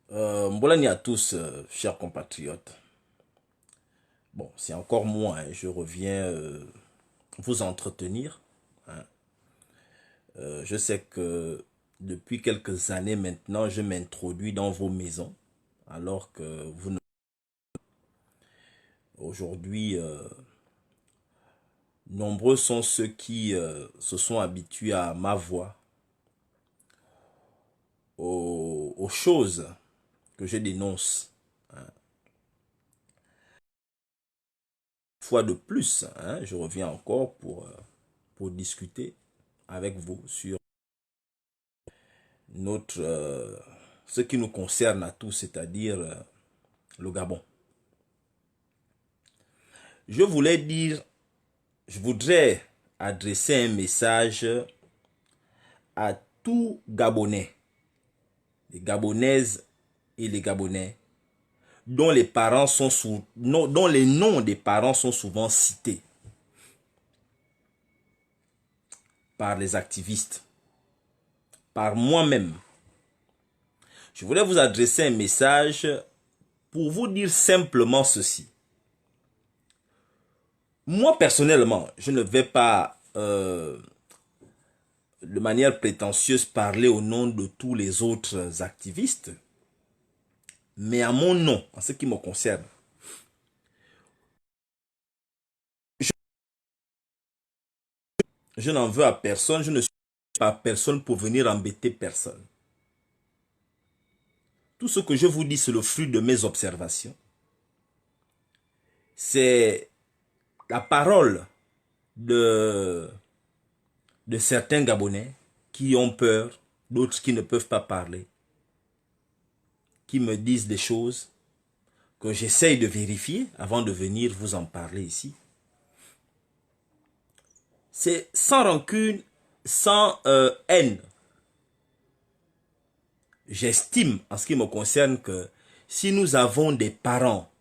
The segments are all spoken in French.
Mbolani à tous, chers compatriotes. Bon, c'est encore moi, hein, je reviens vous entretenir. Hein. Je sais que depuis quelques années maintenant, je m'introduis dans vos maisons, alors que vous ne... Aujourd'hui, nombreux sont ceux qui se sont habitués à ma voix, aux choses que je dénonce. Fois de plus, hein, je reviens encore pour discuter avec vous sur notre, ce qui nous concerne à tous, c'est-à-dire le Gabon. Je voulais dire, je voudrais adresser un message à tous Gabonais, les Gabonaises et les Gabonais, dont les parents sont dont les noms des parents sont souvent cités par les activistes, par moi-même. Je voulais vous adresser un message pour vous dire simplement ceci. Moi, personnellement, je ne vais pas, de manière prétentieuse, parler au nom de tous les autres activistes, mais à mon nom, en ce qui me concerne. Je n'en veux à personne, je ne suis pas personne pour venir embêter personne. Tout ce que je vous dis, c'est le fruit de mes observations. C'est la parole de, de certains Gabonais qui ont peur, d'autres qui ne peuvent pas parler, qui me disent des choses que j'essaye de vérifier avant de venir vous en parler ici. C'est sans rancune, sans haine. J'estime, en ce qui me concerne, que si nous avons des parents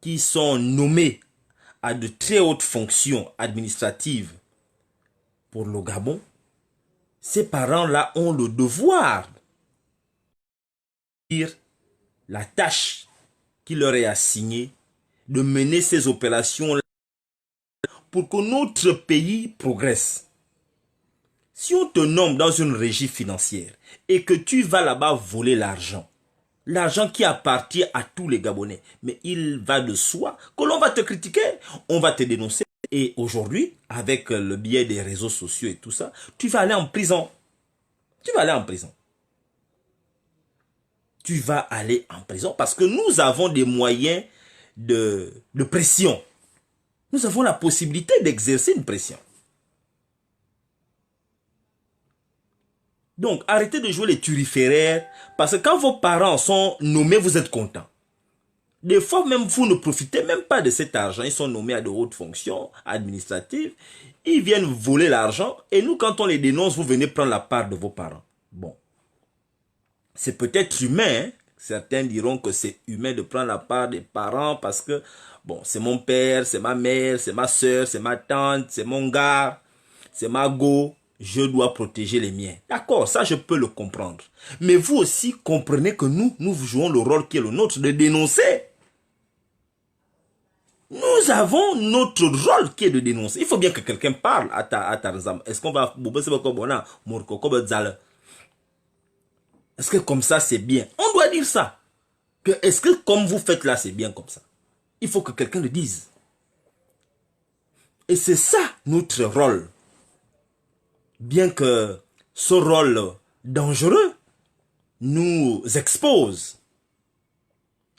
qui sont nommés à de très hautes fonctions administratives pour le Gabon, ces parents-là ont le devoir de dire la tâche qui leur est assignée, de mener ces opérations pour que notre pays progresse. Si on te nomme dans une régie financière et que tu vas là-bas voler l'argent, l'argent qui appartient à tous les Gabonais, mais il va de soi que l'on va te critiquer, on va te dénoncer. Et aujourd'hui, avec le biais des réseaux sociaux et tout ça, tu vas aller en prison. Tu vas aller en prison. Tu vas aller en prison parce que nous avons des moyens de pression. Nous avons la possibilité d'exercer une pression. Donc, arrêtez de jouer les turiféraires parce que quand vos parents sont nommés, vous êtes content. Des fois, même vous ne profitez même pas de cet argent. Ils sont nommés à de hautes fonctions administratives. Ils viennent voler l'argent. Et nous, quand on les dénonce, vous venez prendre la part de vos parents. Bon. C'est peut-être humain. Hein? Certains diront que c'est humain de prendre la part des parents parce que, bon, c'est mon père, c'est ma mère, c'est ma soeur, c'est ma tante, c'est mon gars, c'est ma go. Je dois protéger les miens. D'accord, ça je peux le comprendre. Mais vous aussi comprenez que nous jouons le rôle qui est le nôtre de dénoncer. Nous avons notre rôle qui est de dénoncer. Il faut bien que quelqu'un parle à ta raison. Est-ce qu'on va... Est-ce que comme ça c'est bien? On doit dire ça. Est-ce que comme vous faites là c'est bien comme ça? Il faut que quelqu'un le dise. Et c'est ça notre rôle. Bien que ce rôle dangereux nous expose.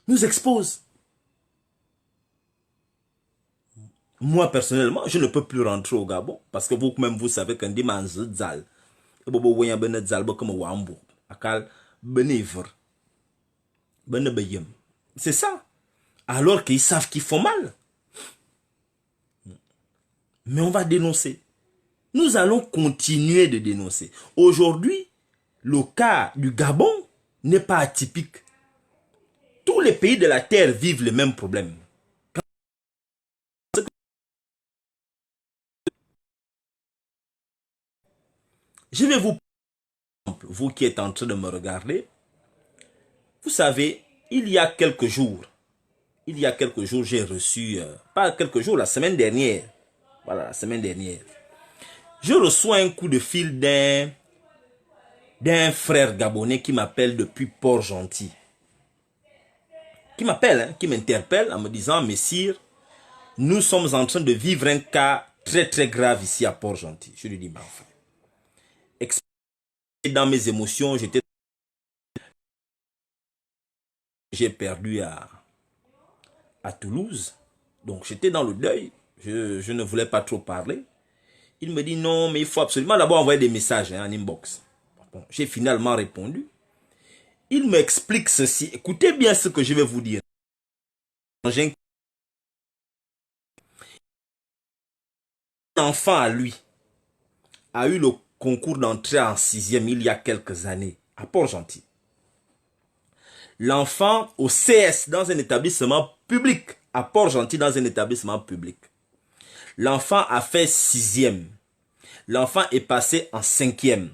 Nous expose. Moi, personnellement, je ne peux plus rentrer au Gabon parce que vous-même, vous savez qu'un dimanche, zal. C'est ça. Alors qu'ils savent qu'ils font mal. Mais on va dénoncer. Nous allons continuer de dénoncer. Aujourd'hui, le cas du Gabon n'est pas atypique. Tous les pays de la Terre vivent les mêmes problèmes. Je vais vous, vous qui êtes en train de me regarder, Vous savez, il y a quelques jours, j'ai reçu, pas quelques jours, la semaine dernière, voilà, la semaine dernière, je reçois un coup de fil d'un frère gabonais qui m'appelle depuis Port-Gentil. Qui m'appelle, hein, qui m'interpelle en me disant, Messire, nous sommes en train de vivre un cas très très grave ici à Port-Gentil. Je lui dis, mais enfin, dans mes émotions, j'ai perdu à Toulouse. Donc j'étais dans le deuil. Je ne voulais pas trop parler. Il me dit non, mais il faut absolument d'abord envoyer des messages en inbox. Bon, j'ai finalement répondu. Il m'explique ceci. Écoutez bien ce que je vais vous dire. Un enfant à lui a eu le concours d'entrée en 6e il y a quelques années à Port-Gentil. L'enfant au CS dans un établissement public, à Port-Gentil dans un établissement public. L'enfant a fait 6e. L'enfant est passé en 5e.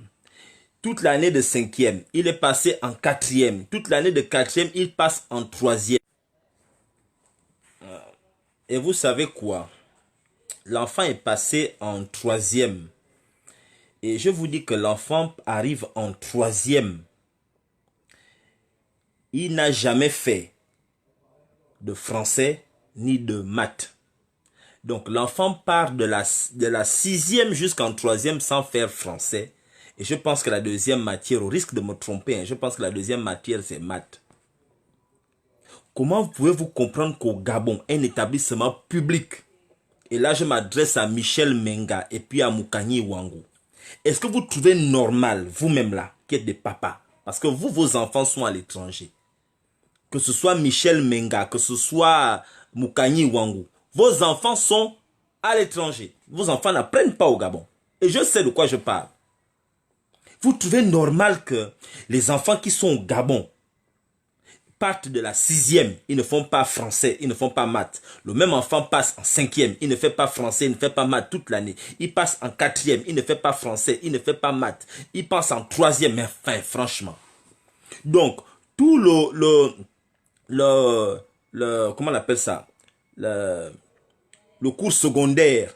Toute l'année de 5e, il est passé en 4e. Toute l'année de 4e, il passe en 3e. Et vous savez quoi? L'enfant est passé en 3e. Et je vous dis que l'enfant arrive en 3e. Il n'a jamais fait de français ni de maths. Donc l'enfant part de la 6e jusqu'en 3e sans faire français. Et je pense que la deuxième matière, au risque de me tromper, hein, je pense que la deuxième matière c'est maths. Comment pouvez-vous comprendre qu'au Gabon, un établissement public, et là je m'adresse à Michel Menga et puis à Moukani Wangou, est-ce que vous trouvez normal, vous-même là, qui êtes des papas, parce que vous, vos enfants sont à l'étranger, que ce soit Michel Menga, que ce soit Moukani Wangou, vos enfants sont à l'étranger. Vos enfants n'apprennent pas au Gabon. Et je sais de quoi je parle. Vous trouvez normal que les enfants qui sont au Gabon partent de la 6e, ils ne font pas français, ils ne font pas maths. Le même enfant passe en 5e, il ne fait pas français, il ne fait pas maths toute l'année. Il passe en 4e, il ne fait pas français, il ne fait pas maths. Il passe en 3e, mais enfin, franchement. Donc, tout comment on appelle ça? Le cours secondaire,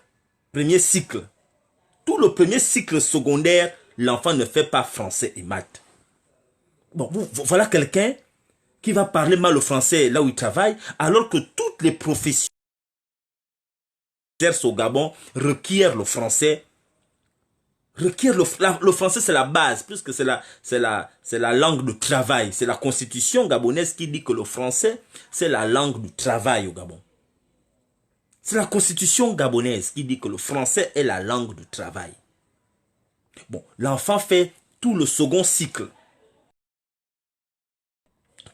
premier cycle. Tout le premier cycle secondaire, l'enfant ne fait pas français et maths. Bon, voilà quelqu'un qui va parler mal le français là où il travaille, alors que toutes les professions au Gabon requièrent le français. Le français, c'est la base, puisque c'est la langue de travail. C'est la constitution gabonaise qui dit que le français, c'est la langue du travail au Gabon. C'est la constitution gabonaise qui dit que le français est la langue du travail. Bon, l'enfant fait tout le second cycle.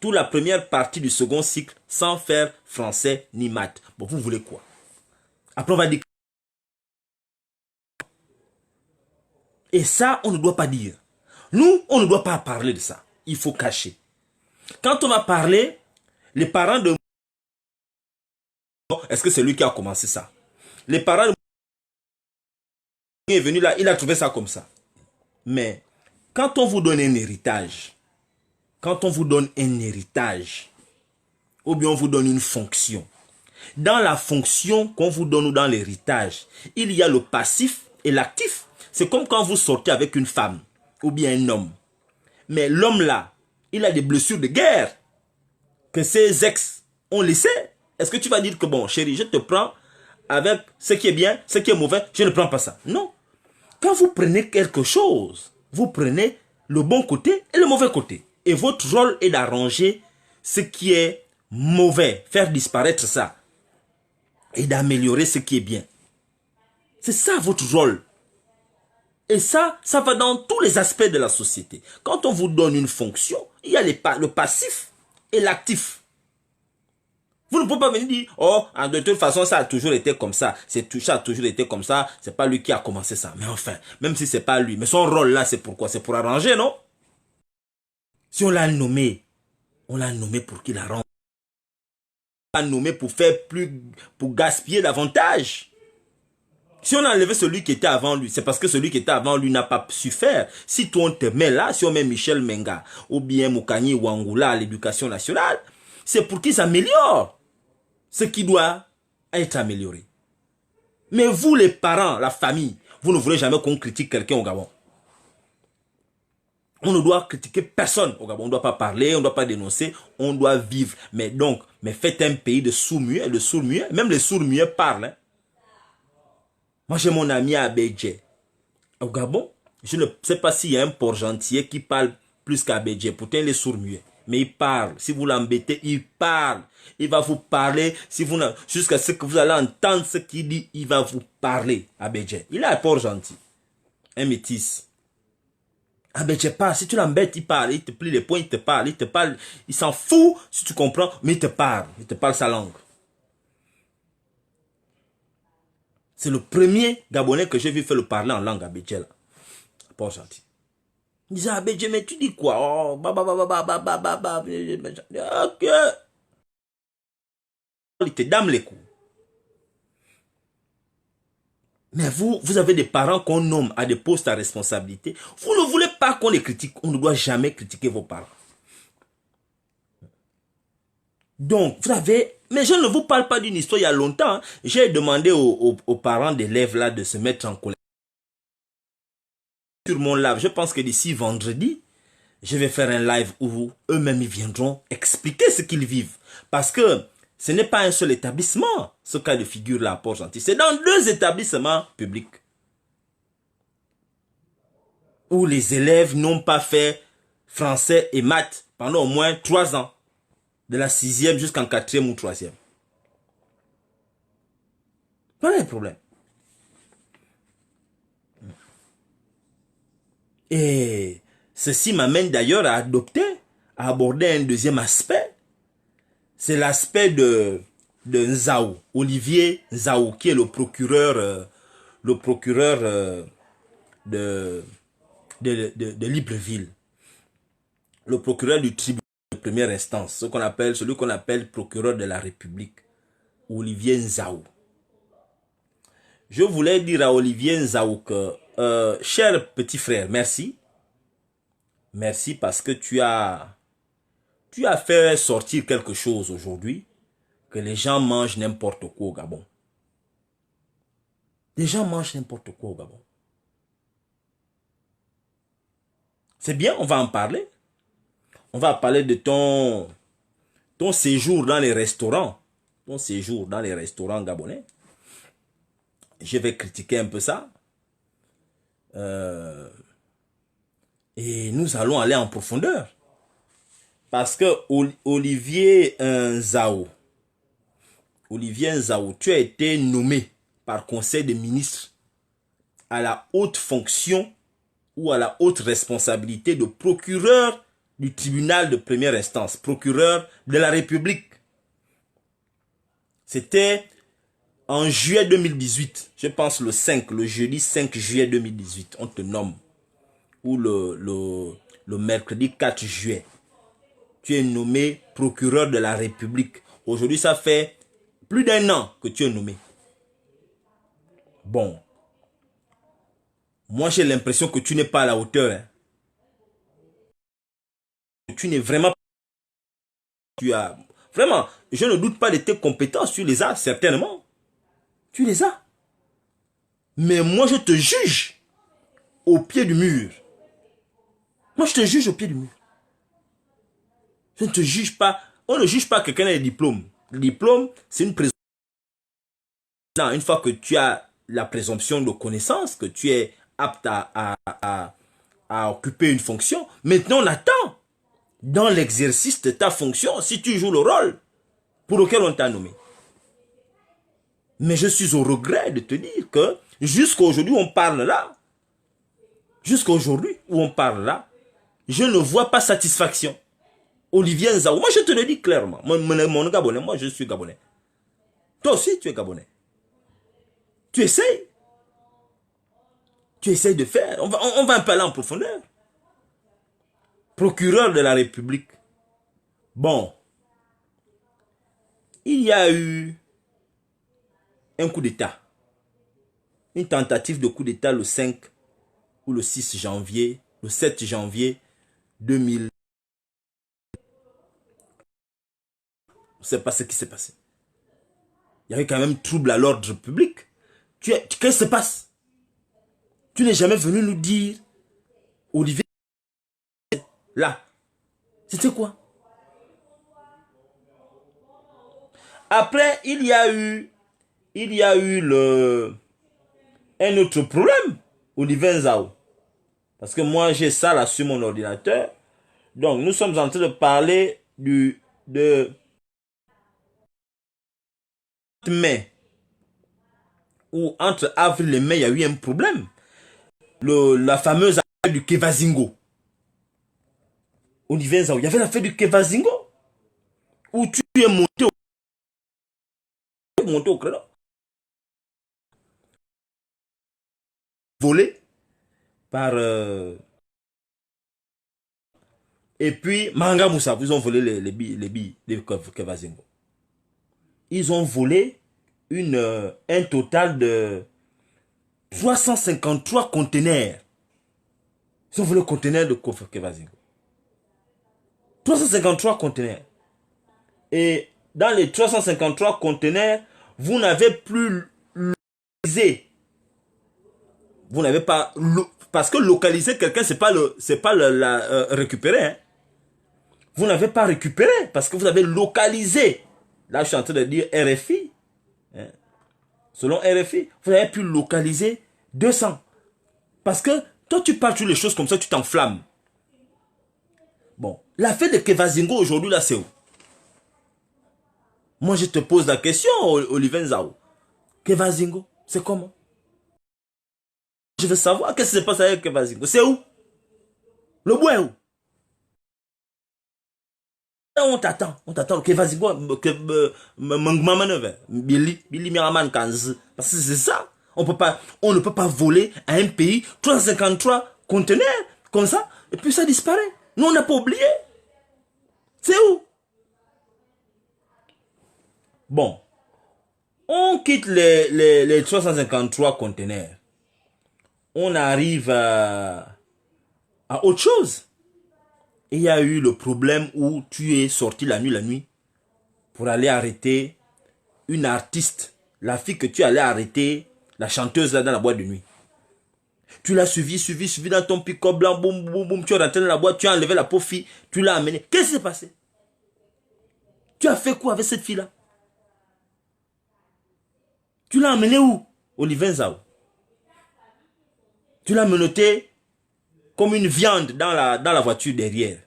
Toute la première partie du second cycle sans faire français ni maths. Bon, vous voulez quoi? Après, on va dire. Et ça, on ne doit pas dire. Nous, on ne doit pas parler de ça. Il faut cacher. Quand on va parler, les parents de... Est-ce que c'est lui qui a commencé ça? Les parents de... est venu là, il a trouvé ça comme ça. Mais quand on vous donne un héritage, ou bien on vous donne une fonction, dans la fonction qu'on vous donne ou dans l'héritage, il y a le passif et l'actif. C'est comme quand vous sortez avec une femme ou bien un homme. Mais l'homme là, il a des blessures de guerre que ses ex ont laissées. Est-ce que tu vas dire que bon, chérie, je te prends avec ce qui est bien, ce qui est mauvais, je ne prends pas ça? Non. Quand vous prenez quelque chose, vous prenez le bon côté et le mauvais côté. Et votre rôle est d'arranger ce qui est mauvais, faire disparaître ça et d'améliorer ce qui est bien. C'est ça votre rôle. Et ça va dans tous les aspects de la société. Quand on vous donne une fonction, il y a le passif et l'actif. Vous ne pouvez pas venir dire, oh, de toute façon, ça a toujours été comme ça. Ça a toujours été comme ça. C'est pas lui qui a commencé ça. Mais enfin, même si c'est pas lui. Mais son rôle là, c'est pourquoi? C'est pour arranger, non? Si on l'a nommé pour qu'il arrange. On l'a nommé pour faire plus, pour gaspiller davantage. Si on a enlevé celui qui était avant lui, c'est parce que celui qui était avant lui n'a pas su faire. Si toi on te met là, si on met Michel Menga ou bien Moukani Ouangoula à l'éducation nationale, c'est pour qu'ils améliorent ce qui doit être amélioré. Mais vous les parents, la famille, vous ne voulez jamais qu'on critique quelqu'un au Gabon. On ne doit critiquer personne au Gabon. On ne doit pas parler, on ne doit pas dénoncer, on doit vivre. Mais donc, faites un pays de sourds-muets, même les sourds-muets parlent. Hein. Moi, j'ai mon ami à Abidjan. Au Gabon, je ne sais pas s'il y a un Port-Gentil qui parle plus qu'à Abidjan. Pourtant, il est sourd-muet. Mais il parle. Si vous l'embêtez, il parle. Il va vous parler. Si vous jusqu'à ce que vous allez entendre ce qu'il dit, il va vous parler à Abidjan. Il est à Port-Gentil. Un métis. Ah ben tu parles, si tu l'embêtes, il parle, il te plie les poings, il te parle, il s'en fout si tu comprends, mais il te parle sa langue. C'est le premier Gabonais que j'ai vu faire le parler en langue Abidjan. Pas gentil. Il disait Abidjan, mais tu dis quoi? Oh, ok. Il te dame les coups. Mais vous avez des parents qu'on nomme à des postes à responsabilité. Vous ne voulez pas qu'on les critique. On ne doit jamais critiquer vos parents. Donc, vous avez... Mais je ne vous parle pas d'une histoire il y a longtemps. Hein. J'ai demandé aux parents d'élèves là de se mettre en colère. Sur mon live, je pense que d'ici vendredi, je vais faire un live où eux-mêmes ils viendront expliquer ce qu'ils vivent. Parce que ce n'est pas un seul établissement, ce cas de figure là à Port-Gentil. C'est dans 2 établissements publics. Où les élèves n'ont pas fait français et maths pendant au moins 3 ans. De la 6e jusqu'en 4e ou 3e. Voilà le problème. Et ceci m'amène d'ailleurs à aborder un deuxième aspect. C'est l'aspect de Nzaou, Olivier Nzaou, qui est le procureur de Libreville. Le procureur du tribunal de première instance, celui qu'on appelle procureur de la République, Olivier Nzaou. Je voulais dire à Olivier Nzaou que, cher petit frère, merci. Merci parce que tu as fait sortir quelque chose aujourd'hui, que les gens mangent n'importe quoi au Gabon. Les gens mangent n'importe quoi au Gabon. C'est bien, on va en parler. On va parler de ton séjour dans les restaurants. Ton séjour dans les restaurants gabonais. Je vais critiquer un peu ça. Et nous allons aller en profondeur. Parce que Olivier Nzaou, tu as été nommé par conseil des ministres à la haute fonction ou à la haute responsabilité de procureur du tribunal de première instance, procureur de la République. C'était en juillet 2018, je pense le jeudi 5 juillet 2018, on te nomme. Ou le mercredi 4 juillet. Tu es nommé procureur de la République. Aujourd'hui, ça fait plus d'1 an que tu es nommé. Bon. Moi, j'ai l'impression que tu n'es pas à la hauteur. Hein. Tu n'es vraiment... Vraiment, je ne doute pas de tes compétences. Tu les as, certainement. Tu les as. Mais moi, je te juge au pied du mur. Moi, je te juge au pied du mur. Je ne te juge pas. On ne juge pas quelqu'un avec des diplômes. Le diplôme, c'est une présomption. Une fois que tu as la présomption de connaissance, que tu es apte à occuper une fonction, maintenant on attend, dans l'exercice de ta fonction, si tu joues le rôle pour lequel on t'a nommé. Mais je suis au regret de te dire que jusqu'à aujourd'hui, on parle là. Jusqu'à aujourd'hui, où on parle là, je ne vois pas satisfaction. Olivier Nzaou, moi je te le dis clairement, mon Gabonais, moi je suis Gabonais. Toi aussi tu es Gabonais. Tu essayes. Tu essayes de faire. On va un peu aller en profondeur. Procureur de la République. Bon. Il y a eu un coup d'État. une tentative de coup d'État le 5 ou le 6 janvier, le 7 janvier 2000. On ne sait pas ce qui s'est passé. Il y avait quand même trouble à l'ordre public. Qu'est-ce qui se passe? Tu n'es jamais venu nous dire, Olivier, là, c'était quoi? Après, il y a eu un autre problème, Olivier Nzao. Parce que moi, j'ai ça là sur mon ordinateur. Donc, nous sommes en train de parler de mai. Ou entre avril et mai, il y a eu un problème. La fameuse affaire du Kevazingo. Olivier Nzao, il y avait l'affaire du Kevazingo. Où tu es monté au créneau. Volé par... et puis, Manga Moussa, ils ont volé les billes de Kevazingo. Ils ont volé un total de 353 conteneurs. Ils ont volé le conteneur de Kevazingo. 353 conteneurs. Et dans les 353 conteneurs, vous n'avez plus localisé. Vous n'avez pas... Parce que localiser quelqu'un, c'est pas récupérer. Hein. Vous n'avez pas récupéré parce que vous avez localisé. Là, je suis en train de dire RFI. Hein. Selon RFI, vous avez pu localiser 200. Parce que toi, tu parles sur les choses comme ça, tu t'enflammes. Bon, l'affaire de Kevazingo aujourd'hui, là, c'est où? Moi, je te pose la question, Olivier Nzao. Kevazingo, c'est comment? Je veux savoir qu'est-ce qui se passe avec Kevazingo. C'est où? Le bois est où? On t'attend. Kevazingo, Billy Miraman Kanz. Parce que c'est ça. On ne peut pas voler à un pays 353 conteneurs comme ça, et puis ça disparaît. Nous, on n'a pas oublié. C'est où? Bon. On quitte les 353 conteneurs. On arrive à autre chose. Et il y a eu le problème où tu es sorti la nuit, pour aller arrêter une artiste. La fille que tu allais arrêter, la chanteuse là dans la boîte de nuit. Tu l'as suivi dans ton pick-up blanc, boum, boum, boum, tu es rentré dans la boîte, tu as enlevé la pauvre fille, tu l'as amenée. Qu'est-ce qui s'est passé? Tu as fait quoi avec cette fille-là? Tu l'as amenée où? Olivier Nzao. Tu l'as menotté comme une viande dans la voiture derrière.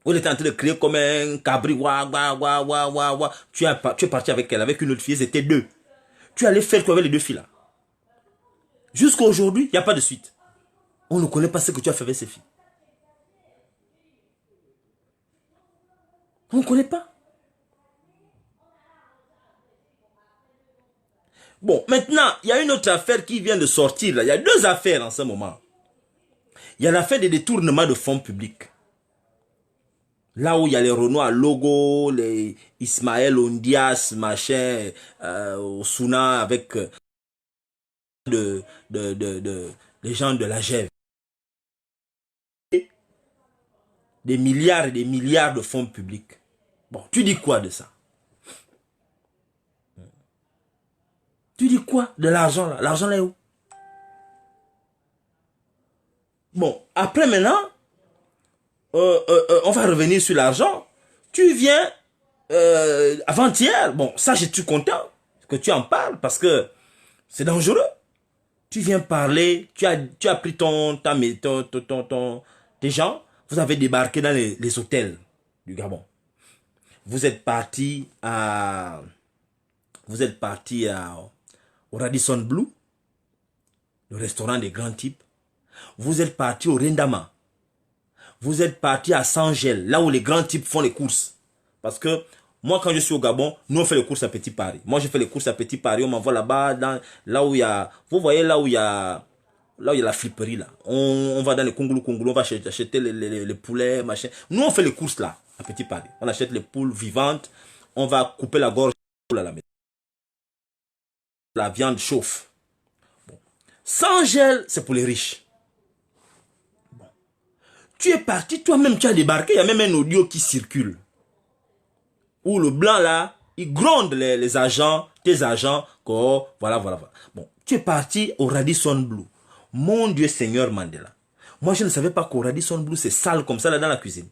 On était en train de crier comme un cabri. Tu es parti avec elle, avec une autre fille, c'était 2. Tu allais faire quoi avec les 2 filles là? Jusqu'à aujourd'hui, il n'y a pas de suite. On ne connaît pas ce que tu as fait avec ces filles. On ne connaît pas. Bon, maintenant, il y a une autre affaire qui vient de sortir là. Il y a 2 affaires en ce moment. Il y a l'affaire des détournements de fonds publics. Là où il y a les Renoir Logo, les Ismaël Ondias, machin, Osuna avec les gens de la GEV. Des milliards et des milliards de fonds publics. Bon, tu dis quoi de ça? Tu dis quoi de l'argent là? L'argent là est où? Bon, après maintenant, on va revenir sur l'argent. Tu viens avant-hier. Bon, ça, je suis content que tu en parles parce que c'est dangereux. Tu viens parler, tu as pris tes gens, vous avez débarqué dans les hôtels du Gabon. Vous êtes parti au Radisson Blu, le restaurant des grands types. Vous êtes parti au Rendama. Vous êtes parti à Sangel, là où les grands types font les courses. Parce que moi, quand je suis au Gabon, nous on fait les courses à Petit Paris. Moi, je fais les courses à Petit Paris, on m'envoie là-bas, là où il y a... Vous voyez là où il y a la friperie là. On va dans les Kongolo, on va acheter les poulets, machin. Nous, on fait les courses là, à Petit Paris. On achète les poules vivantes, on va couper la gorge à la maison. La viande chauffe. Sans gel, c'est pour les riches. Bon. Tu es parti, toi-même, tu as débarqué. Il y a même un audio qui circule. Où le blanc, là, il gronde les agents, tes agents. Voilà. Bon, tu es parti au Radisson Blu. Mon Dieu Seigneur Mandela. Moi, je ne savais pas qu'au Radisson Blu, c'est sale comme ça, là, dans la cuisine.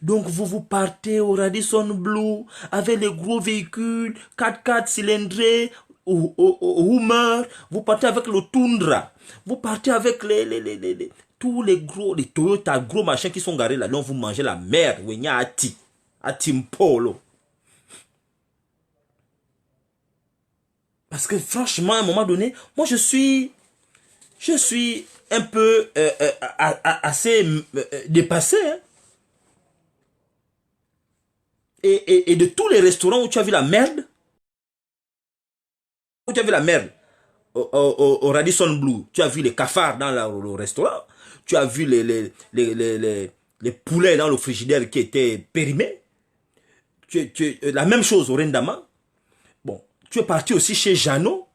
Donc, vous partez au Radisson Blu avec les gros véhicules, 4x4 cylindrés, ou Hummer. Vous partez avec le Tundra. Vous partez avec tous les gros, les Toyota, gros machins qui sont garés là. Donc, vous mangez la merde. À Timpolo. Parce que franchement, à un moment donné, moi, je suis un peu assez dépassé, hein. Et de tous les restaurants où tu as vu la merde, au Radisson Blu, tu as vu les cafards dans le restaurant, tu as vu les poulets dans le frigidaire qui étaient périmés, la même chose au Rendama. Bon, tu es parti aussi chez Jeannot,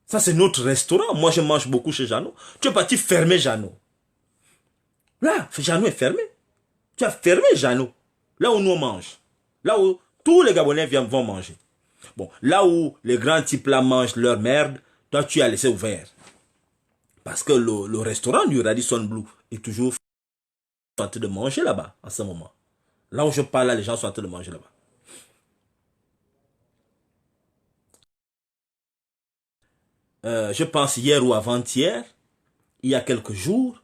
ça c'est notre restaurant, moi je mange beaucoup chez Jeannot, tu es parti fermer Jeannot. Là, Jeannot est fermé, tu as fermé Jeannot, là où nous on mange. Là où tous les Gabonais vont manger. Bon, là où les grands types là mangent leur merde, toi tu as laissé ouvert. Parce que le restaurant du Radisson Blu est toujours en train de manger là-bas, en ce moment. Là où je parle, là, les gens sont en train de manger là-bas. Je pense hier ou avant-hier, il y a quelques jours,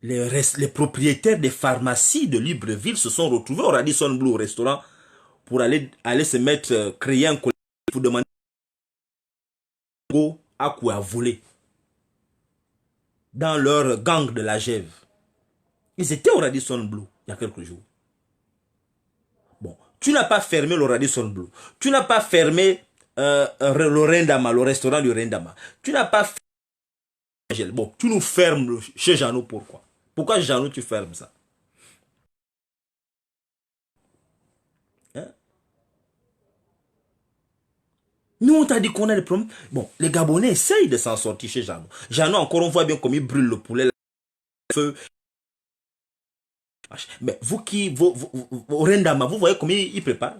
les propriétaires des pharmacies de Libreville se sont retrouvés au Radisson Blu, au restaurant, pour aller se mettre, créer un collectif pour demander à quoi voler dans leur gang de la Gève. Ils étaient au Radisson Blu il y a quelques jours. Bon, tu n'as pas fermé le Radisson Blu. Tu n'as pas fermé le Rendama, le restaurant du Rendama. Tu n'as pas fermé. Bon, tu nous fermes chez Jeannot, pourquoi? Pourquoi Jeannot tu fermes ça? Hein? Nous, on t'a dit qu'on a des problèmes. Bon, les Gabonais essayent de s'en sortir chez Jeannot. Jeannot, encore, on voit bien comme il brûle le poulet, le feu. Mais vous qui, au Rendama, vous voyez comment il prépare?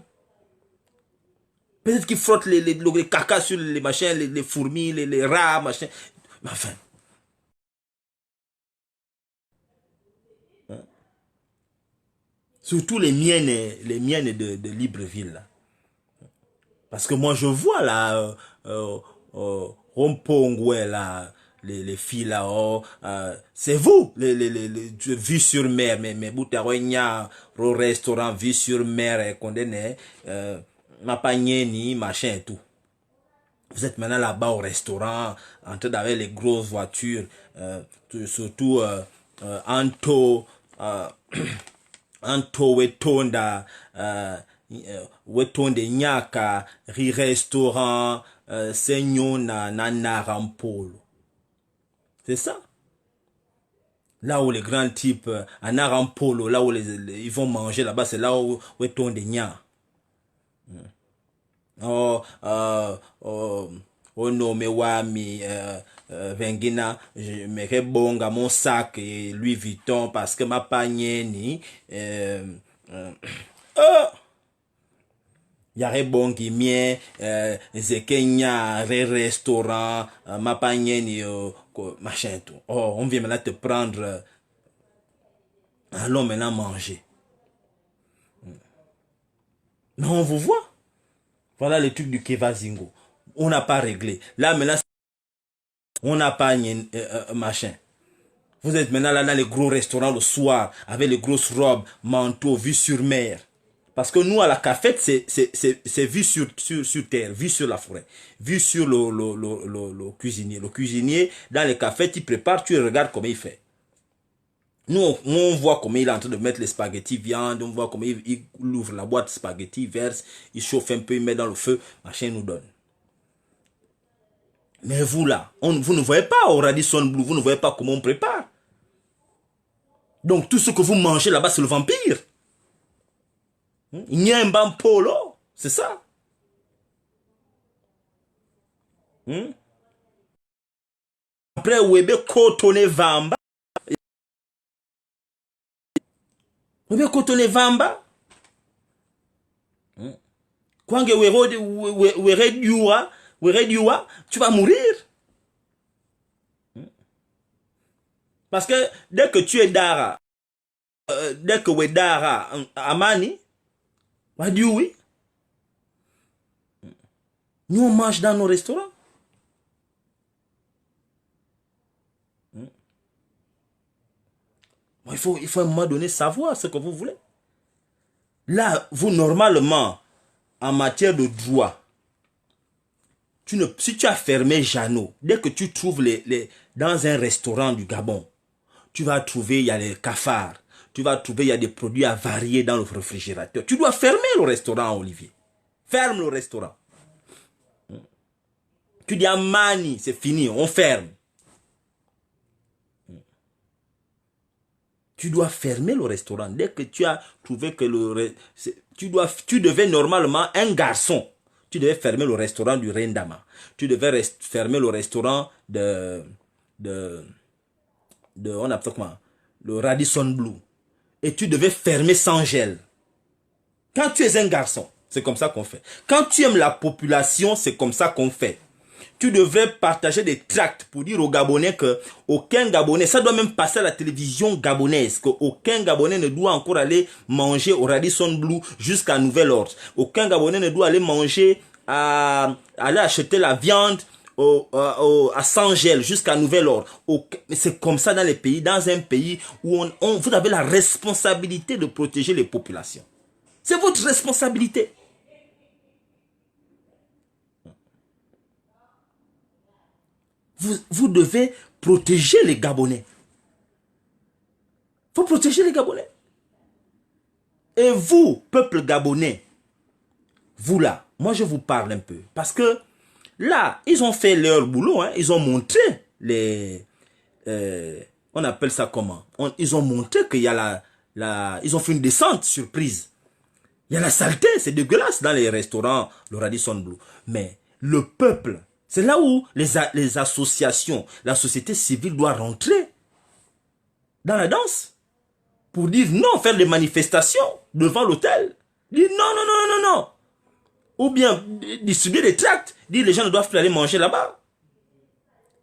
Peut-être qu'il frotte les caca sur les machins, les fourmis, les rats, machin. Mais enfin. Hein? Surtout les miennes de Libreville. Là. Parce que moi, je vois là, Rompongwe, là, les filles là, oh, c'est vous, vues sur mer, mais Boutaroigna, au restaurant, vues sur mer, condamné, Mapanyeni, machin et tout. Vous êtes maintenant là-bas au restaurant, en train d'avoir les grosses voitures, surtout Anto, Anto Wetonda, Wetonde Nyaka, Restaurant, Senyona, Nana Rampolo. C'est ça. Là où les grands types, à Narampolo, là où ils vont manger là-bas, c'est là où Wetonde Nyaka. Oh, no me wami vengina je me rebonga mon sac et Louis Vuitton parce que ma panieni yare bongi mien zekenya restaurant ma panieni machin tout. Oh, on vient maintenant te prendre, allons maintenant manger. Non, on vous voit. Voilà le truc du Kevazingo. On n'a pas réglé. Là, maintenant, on n'a pas machin. Vous êtes maintenant là dans les gros restaurants le soir, avec les grosses robes, manteaux, vue sur mer. Parce que nous, à la cafette, c'est vue sur terre, vue sur la forêt, vue sur le cuisinier. Le cuisinier, dans les cafettes, il prépare, tu regardes comment il fait. Nous, on voit comment il est en train de mettre les spaghettis viande, on voit comment il ouvre la boîte spaghettis, verse, il chauffe un peu, il met dans le feu, machin nous donne. Mais vous là, vous ne voyez pas au Radisson Blu, vous ne voyez pas comment on prépare. Donc tout ce que vous mangez là-bas, c'est le vampire. Il y a un polo, c'est ça. Hmm? Après, Webe Kotone Vamba. Webe Kotone Vamba. Hmm? Kwange Were Diwa, tu vas mourir. Parce que dès que tu es Dara, dès que Wedara Amani, va dire oui. Nous on mange dans nos restaurants. Il faut à un moment donné savoir ce que vous voulez. Là, vous normalement, en matière de droit, si tu as fermé Jeannot, dès que tu trouves dans un restaurant du Gabon, tu vas trouver, il y a les cafards, tu vas trouver, il y a des produits avariés dans le réfrigérateur. Tu dois fermer le restaurant, Olivier. Ferme le restaurant. Tu dis à Mani, c'est fini, on ferme. Tu dois fermer le restaurant. Dès que tu as trouvé que tu devais normalement, un garçon, tu devais fermer le restaurant du Rendama. Tu devais fermer le restaurant on appelle comment? Le Radisson Blue. Et tu devais fermer Sangel. Quand tu es un garçon, c'est comme ça qu'on fait. Quand tu aimes la population, c'est comme ça qu'on fait. Tu devrais partager des tracts pour dire aux Gabonais que aucun Gabonais, ça doit même passer à la télévision gabonaise, qu'aucun Gabonais ne doit encore aller manger au Radisson Blue jusqu'à nouvel ordre. Aucun Gabonais ne doit aller manger, aller acheter la viande à Sangel jusqu'à nouvel ordre. C'est comme ça dans les pays, dans un pays où vous avez la responsabilité de protéger les populations. C'est votre responsabilité. Vous devez protéger les Gabonais. Il faut protéger les Gabonais. Et vous, peuple gabonais, vous là, moi je vous parle un peu. Parce que là, ils ont fait leur boulot. Hein, ils ont montré on appelle ça comment? Ils ont montré qu'il y a ils ont fait une descente surprise. Il y a la saleté, c'est dégueulasse dans les restaurants, le Radisson Blue. Mais le peuple, c'est là où les associations, la société civile doit rentrer dans la danse pour dire non, faire des manifestations devant l'hôtel. Dire non, non, non, non, non. Ou bien distribuer des tracts, dire les gens ne doivent plus aller manger là-bas.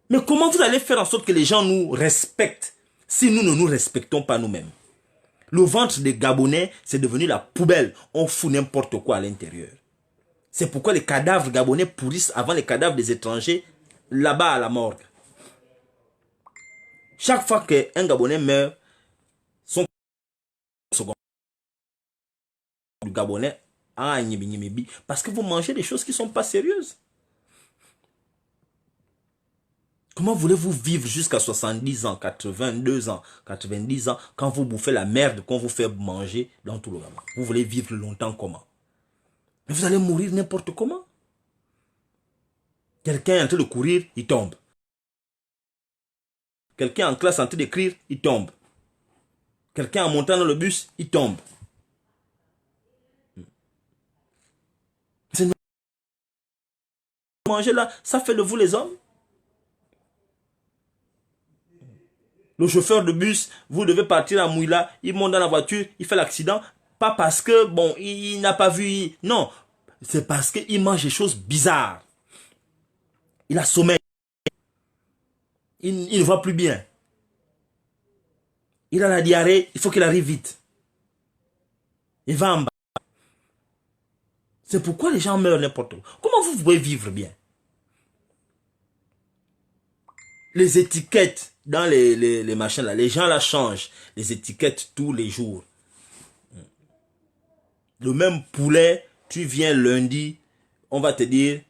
Mais comment vous allez faire en sorte que les gens nous respectent si nous ne nous respectons pas nous-mêmes? Le ventre des Gabonais, c'est devenu la poubelle. On fout n'importe quoi à l'intérieur. C'est pourquoi les cadavres gabonais pourrissent avant les cadavres des étrangers là-bas à la morgue. Chaque fois qu'un Gabonais meurt, son second du Gabonais, parce que vous mangez des choses qui ne sont pas sérieuses. Comment voulez-vous vivre jusqu'à 70 ans, 82 ans, 90 ans, quand vous bouffez la merde qu'on vous fait manger dans tout le Gabon? Vous voulez vivre longtemps comment? Mais vous allez mourir n'importe comment. Quelqu'un est en train de courir, il tombe. Quelqu'un en classe en train d'écrire, il tombe. Quelqu'un en montant dans le bus, il tombe. Manger là, ça fait de vous les hommes. Le chauffeur de bus, vous devez partir à Mouila, il monte dans la voiture, il fait l'accident. Pas parce que, bon, il n'a pas vu. Non, c'est parce qu'il mange des choses bizarres. Il a sommeil. Il ne voit plus bien. Il a la diarrhée, il faut qu'il arrive vite. Il va en bas. C'est pourquoi les gens meurent n'importe où. Comment vous pouvez vivre bien? Les étiquettes dans les machins là, les gens là changent les étiquettes tous les jours. Le même poulet, tu viens lundi, on va te dire,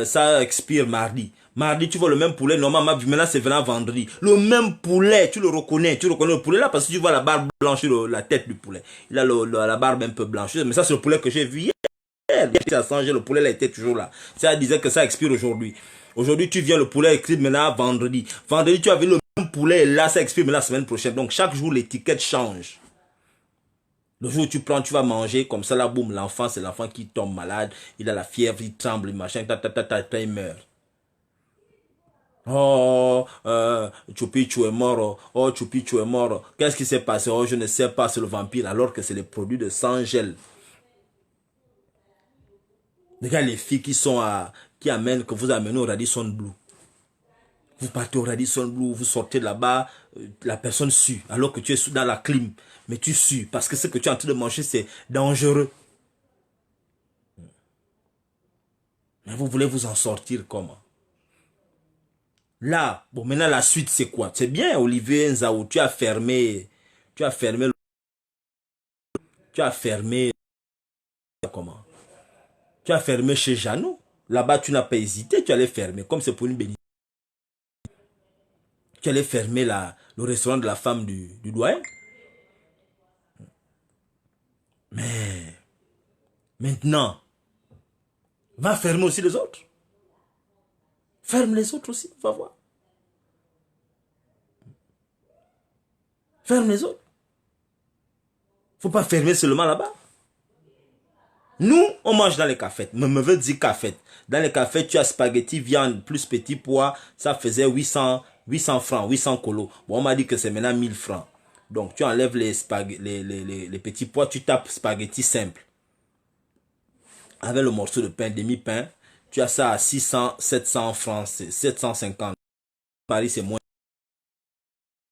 ça expire mardi. Mardi, tu vois le même poulet, normalement, maintenant c'est venant vendredi. Le même poulet, tu reconnais le poulet là parce que tu vois la barbe blanche sur la tête du poulet. Il a la barbe un peu blanche. Mais ça, c'est le poulet que j'ai vu hier. Ça a changé, le poulet là était toujours là. Ça disait que ça expire aujourd'hui. Aujourd'hui, tu viens, le poulet expire maintenant vendredi. Vendredi, tu as vu le même poulet là, ça expire maintenant la semaine prochaine. Donc, chaque jour, l'étiquette change. Le jour où tu prends, tu vas manger, comme ça là, boum, l'enfant, c'est l'enfant qui tombe malade. Il a la fièvre, il tremble, machin, il meurt. Oh, Choupi, tu es mort. Oh, Choupi, tu es mort. Qu'est-ce qui s'est passé? Oh, je ne sais pas, c'est le vampire. Alors que c'est les produits de sang gel. Regarde les filles qui amènent, que vous amenez au Radisson Blue. Vous partez au Radisson Blue, vous sortez de là-bas, la personne sue, alors que tu es dans la clim. Mais tu sues, parce que ce que tu es en train de manger, c'est dangereux. Mais vous voulez vous en sortir comment? Là, bon, maintenant la suite, c'est quoi? C'est bien, Olivier Nzaou, tu as fermé, tu as fermé, comment? Tu as fermé chez Jeannot. Là-bas, tu n'as pas hésité, tu allais fermer, comme c'est pour une bénédiction. Tu allais fermer le restaurant de la femme du doyen. Mais maintenant, va fermer aussi les autres. Ferme les autres aussi, va voir. Ferme les autres. Faut pas fermer seulement là-bas. Nous, on mange dans les cafés. Me veut dire café. Dans les cafés, tu as spaghetti, viande, plus petit pois. Ça faisait 800 francs, 800 colos. Bon, on m'a dit que c'est maintenant 1000 francs. Donc, tu enlèves les petits pois, tu tapes spaghetti simple. Avec le morceau de pain, demi-pain, tu as ça à 600, 700 francs, 750. Paris, c'est moins.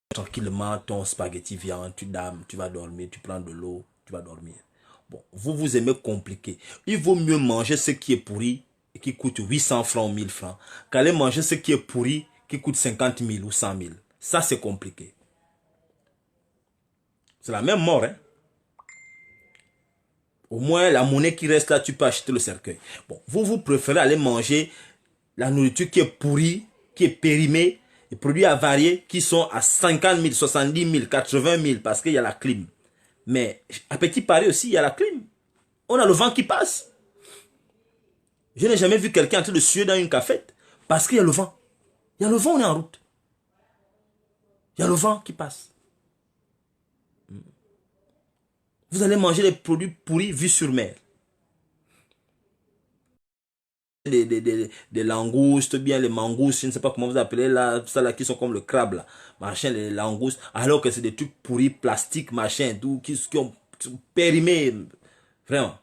Tranquillement, ton spaghetti viande, tu vas dormir, tu prends de l'eau, tu vas dormir. Bon, vous aimez compliqué. Il vaut mieux manger ce qui est pourri et qui coûte 800 francs ou 1000 francs qu'aller manger ce qui est pourri qui coûte 50 000 ou 100 000. Ça, c'est compliqué. C'est la même mort, hein. Au moins, la monnaie qui reste là, tu peux acheter le cercueil. Bon, vous préférez aller manger la nourriture qui est pourrie, qui est périmée, les produits avariés qui sont à 50 000, 70 000, 80 000 parce qu'il y a la clim. Mais à Petit Paris aussi, il y a la clim. On a le vent qui passe. Je n'ai jamais vu quelqu'un en train de suer dans une cafette parce qu'il y a le vent. Il y a le vent, on est en route. Il y a le vent qui passe. Vous allez manger des produits pourris vus sur mer. Des langoustes, bien les mangoustes, je ne sais pas comment vous appelez là, ça là qui sont comme le crabe là, machin, les langoustes, alors que c'est des trucs pourris, plastiques, machin, tout, qui ont périmé, vraiment.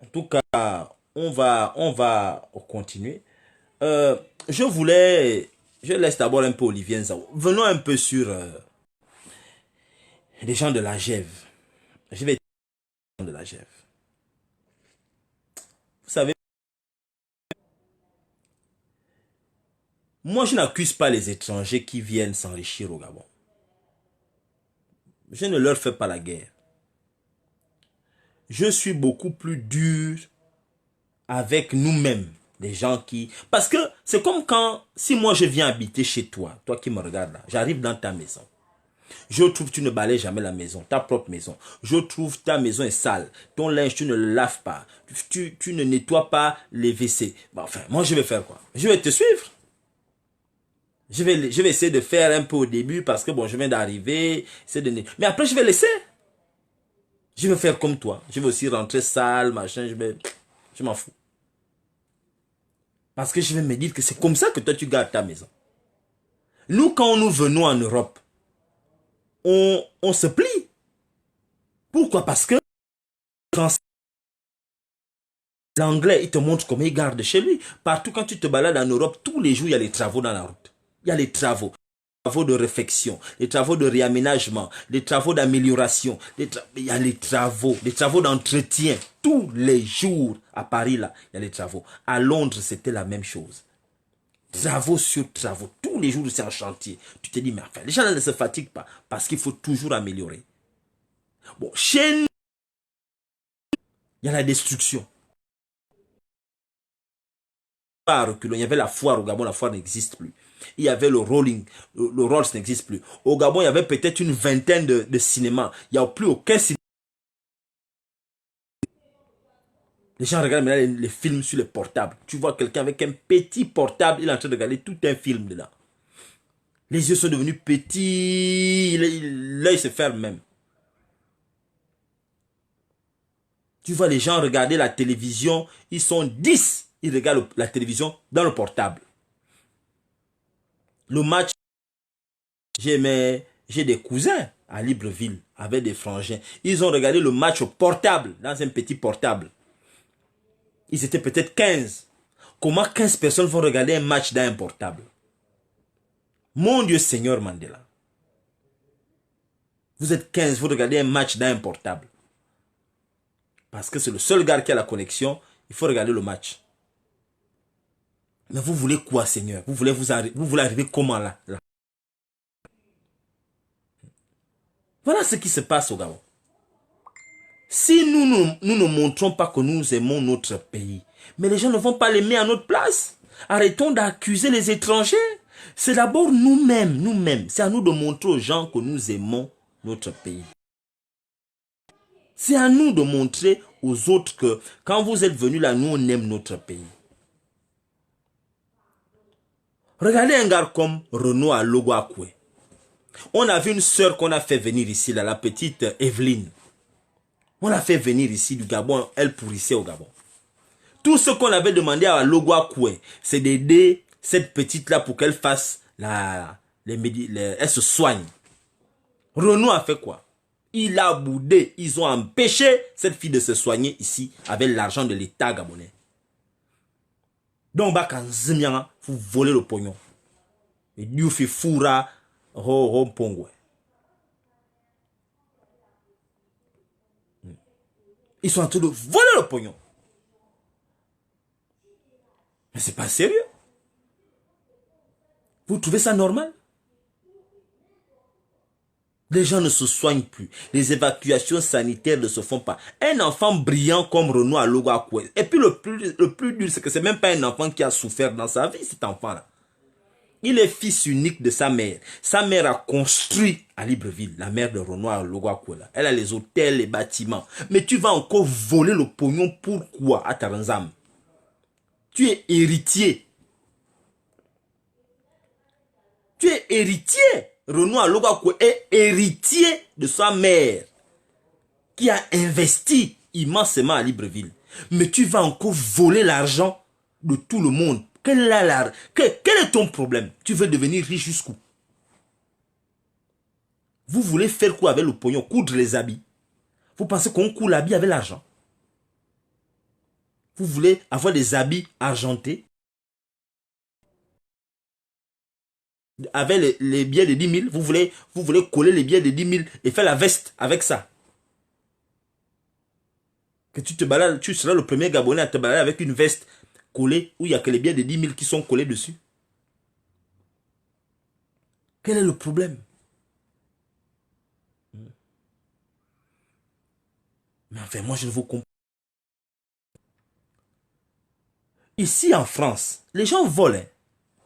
En tout cas, on va continuer. Je voulais, je laisse d'abord un peu Olivier Nzao. Venons un peu sur les gens de la Gève. Je vais dire de la Gève. Vous savez, moi je n'accuse pas les étrangers qui viennent s'enrichir au Gabon. Je ne leur fais pas la guerre. Je suis beaucoup plus dur avec nous-mêmes. Des gens qui... Parce que c'est comme quand, si moi je viens habiter chez toi, toi qui me regardes là, j'arrive dans ta maison. Je trouve que tu ne balayes jamais la maison, ta propre maison. Je trouve ta maison est sale. Ton linge, tu ne le laves pas. Tu ne nettoies pas les WC. Bon, enfin, moi je vais faire quoi? Je vais te suivre. Je vais essayer de faire un peu au début parce que bon, je viens d'arriver. Mais après, je vais laisser. Je vais faire comme toi. Je vais aussi rentrer sale, machin. Je m'en fous. Parce que je vais me dire que c'est comme ça que toi, tu gardes ta maison. Nous, quand nous venons en Europe, on se plie. Pourquoi? Parce que l'anglais, il te montre comment il garde chez lui. Partout, quand tu te balades en Europe, tous les jours, il y a les travaux dans la route. Il y a les travaux. Les travaux de réfection, les travaux de réaménagement, les travaux d'amélioration, il y a les travaux d'entretien. Tous les jours, à Paris, là, il y a les travaux. À Londres, c'était la même chose. Travaux sur travaux. Tous les jours, c'est un chantier. Tu te dis, mais enfin, les gens ne se fatiguent pas parce qu'il faut toujours améliorer. Bon, chez nous, il y a la destruction. Il y avait la foire au Gabon, la foire n'existe plus. Il y avait le rolling, le Rolls n'existe plus. Au Gabon, il y avait peut-être une vingtaine de cinémas. Il n'y a plus aucun cinéma. Les gens regardent maintenant les films sur les portables. Tu vois quelqu'un avec un petit portable, il est en train de regarder tout un film dedans. Les yeux sont devenus petits, l'œil se ferme même. Tu vois les gens regarder la télévision, ils sont 10, ils regardent la télévision dans le portable. Le match, j'ai des cousins à Libreville avec des frangins. Ils ont regardé le match au portable, dans un petit portable. Ils étaient peut-être 15. Comment 15 personnes vont regarder un match dans un portable? Mon Dieu Seigneur Mandela. Vous êtes 15, vous regardez un match dans un portable. Parce que c'est le seul gars qui a la connexion, il faut regarder le match. Mais vous voulez quoi, Seigneur? Vous voulez arriver comment là? Voilà ce qui se passe au Gabon. Si nous ne montrons pas que nous aimons notre pays, mais les gens ne vont pas l'aimer à notre place. Arrêtons d'accuser les étrangers. C'est d'abord nous-mêmes. C'est à nous de montrer aux gens que nous aimons notre pays. C'est à nous de montrer aux autres que quand vous êtes venus là, nous on aime notre pays. Regardez un gars comme Renaud à Logoakwe. On a vu une sœur qu'on a fait venir ici, là, la petite Evelyne. On l'a fait venir ici du Gabon, elle pourrissait au Gabon. Tout ce qu'on avait demandé à Logoakwe, c'est d'aider cette petite-là pour qu'elle fasse elle se soigne. Renaud a fait quoi? Il a boudé. Ils ont empêché cette fille de se soigner ici avec l'argent de l'État gabonais. Donc, quand vous volez le pognon. Et Dieu fait foura, pongwe. Ils sont en train de voler le pognon. Mais c'est pas sérieux. Vous trouvez ça normal? Les gens ne se soignent plus. Les évacuations sanitaires ne se font pas. Un enfant brillant comme Renaud à Logoakwe. Et puis le plus dur, c'est que c'est même pas un enfant qui a souffert dans sa vie, cet enfant-là. Il est fils unique de sa mère. Sa mère a construit à Libreville, la mère de Renaud à Logoakwe. Elle a les hôtels, les bâtiments. Mais tu vas encore voler le pognon. Pourquoi à Taranzam? Tu es héritier. Tu es héritier. Renaud à Logoakwe est héritier de sa mère qui a investi immensément à Libreville. Mais tu vas encore voler l'argent de tout le monde. Quel est ton problème? Tu veux devenir riche jusqu'où? Vous voulez faire quoi avec le pognon? Coudre les habits? Vous pensez qu'on coud l'habit avec l'argent? Vous voulez avoir des habits argentés? Avec les billets de 10 000, vous voulez coller les billets de 10 000 et faire la veste avec ça. Que tu te balades, tu seras le premier Gabonais à te balader avec une veste collée où il n'y a que les billets de 10 000 qui sont collés dessus. Quel est le problème? Mais enfin, moi je ne vous comprends. Ici en France, les gens volent. Hein,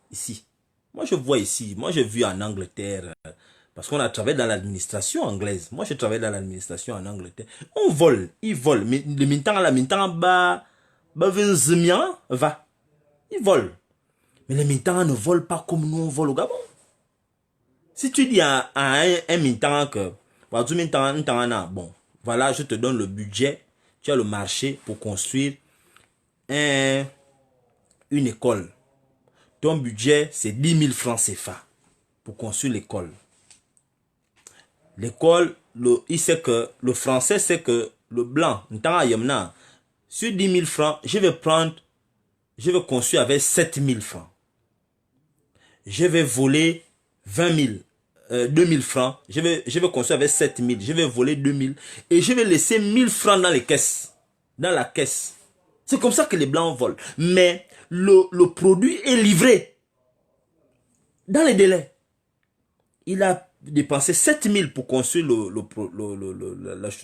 ici. Moi je vois ici, moi j'ai vu en Angleterre, parce qu'on a travaillé dans l'administration anglaise. Moi je travaille dans l'administration en Angleterre. On vole, ils volent. Mais le mintan à la mintan, va. Ils volent. Mais les mintans ne volent pas comme nous on vole au Gabon. Si tu dis à un mintan que, bon, voilà, je te donne le budget, tu as le marché pour construire une école. Ton budget, c'est 10 000 francs CFA pour construire l'école. L'école, il sait que le français sait que le blanc, sur 10 000 francs, je vais construire avec 7 000 francs. Je vais voler 20 000, 2 000 francs. Je vais construire avec 7 000. Je vais voler 2 000. Et je vais laisser 1 000 francs dans les caisses. Dans la caisse. C'est comme ça que les blancs volent. Mais le produit est livré. Dans les délais. Il a dépensé 7 000 pour construire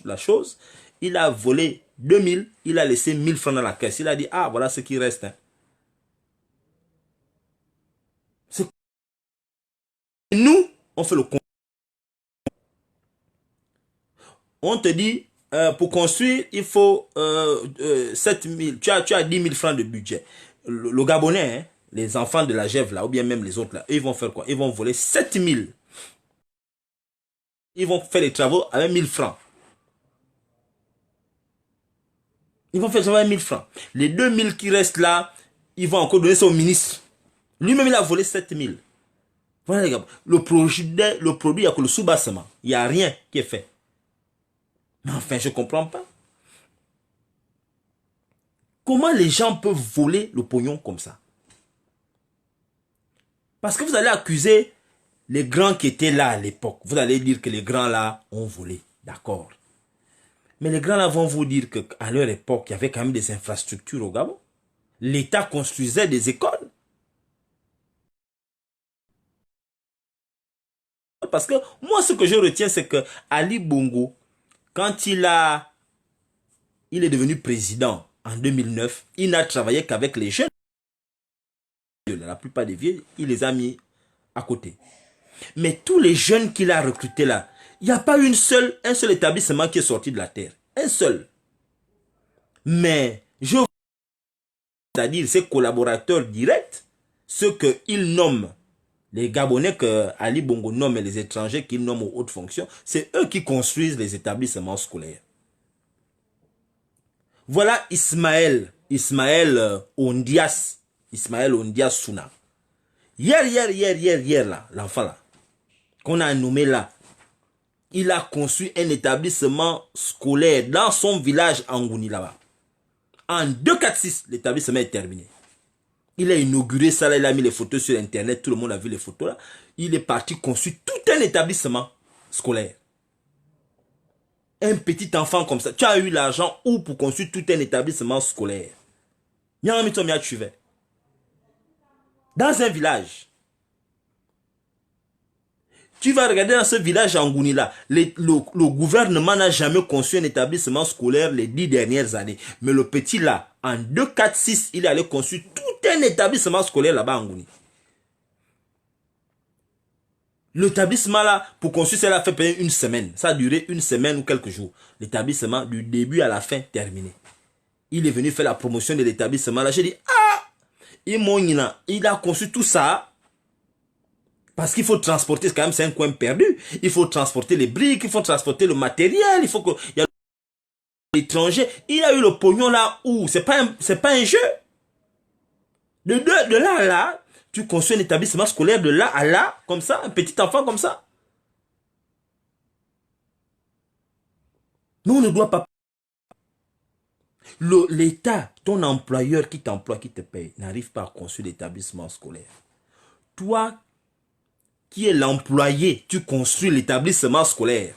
la chose. Il a volé 2 000. Il a laissé 1 000 francs dans la caisse. Il a dit, ah, voilà ce qui reste. Hein. Nous, on fait le contraire. On te dit, pour construire, il faut 7 000. Tu as 10 000 francs de budget. Le Gabonais, hein, les enfants de la GEV, là, ou bien même les autres, là, ils vont faire quoi? Ils vont voler 7 000. Ils vont faire les travaux avec 1 000 francs. Ils vont faire 20 000 francs. Les 2 000 qui restent là, ils vont encore donner ça au ministre. Lui-même, il a volé 7 000. Voilà, les gars. Le produit, il n'y a que le sous-bassement. Il n'y a rien qui est fait. Mais enfin, je ne comprends pas. Comment les gens peuvent voler le pognon comme ça? Parce que vous allez accuser les grands qui étaient là à l'époque. Vous allez dire que les grands là ont volé. D'accord. Mais les grands là vont vous dire qu'à leur époque, il y avait quand même des infrastructures au Gabon. L'État construisait des écoles. Parce que moi, ce que je retiens, c'est que Ali Bongo, quand il est devenu président en 2009, il n'a travaillé qu'avec les jeunes. La plupart des vieux, il les a mis à côté. Mais tous les jeunes qu'il a recrutés là, il n'y a pas un seul établissement qui est sorti de la terre. Un seul. Mais, c'est-à-dire ses collaborateurs directs, ceux qu'il nomme, les Gabonais que Ali Bongo nomme et les étrangers qu'il nomme aux hautes fonctions, c'est eux qui construisent les établissements scolaires. Voilà Ismaël Ondias Souna. Hier, là, l'enfant là, qu'on a nommé là, il a construit un établissement scolaire dans son village Angouni là-bas. En 246, l'établissement est terminé. Il a inauguré ça là, il a mis les photos sur internet, tout le monde a vu les photos là. Il est parti construire tout un établissement scolaire. Un petit enfant comme ça, tu as eu l'argent où pour construire tout un établissement scolaire? Dans un village. Tu vas regarder dans ce village Angouni là, le gouvernement n'a jamais construit un établissement scolaire les 10 dernières années. Mais le petit là, en 246, il est allé construire tout un établissement scolaire là-bas en Angouni. L'établissement là, pour construire ça, a fait payer une semaine. Ça a duré une semaine ou quelques jours. L'établissement, du début à la fin, terminé. Il est venu faire la promotion de l'établissement là. J'ai dit, il a construit tout ça. Parce qu'il faut transporter, quand même c'est un coin perdu. Il faut transporter les briques, il faut transporter le matériel, il faut que... Il y a l'étranger, il a eu le pognon là où c'est pas un jeu. De là à là, tu construis un établissement scolaire de là à là, comme ça, un petit enfant comme ça. Nous, on ne doit pas... L'État, ton employeur qui t'emploie, qui te paye, n'arrive pas à construire l'établissement scolaire. Toi, qui es l'employé, tu construis l'établissement scolaire.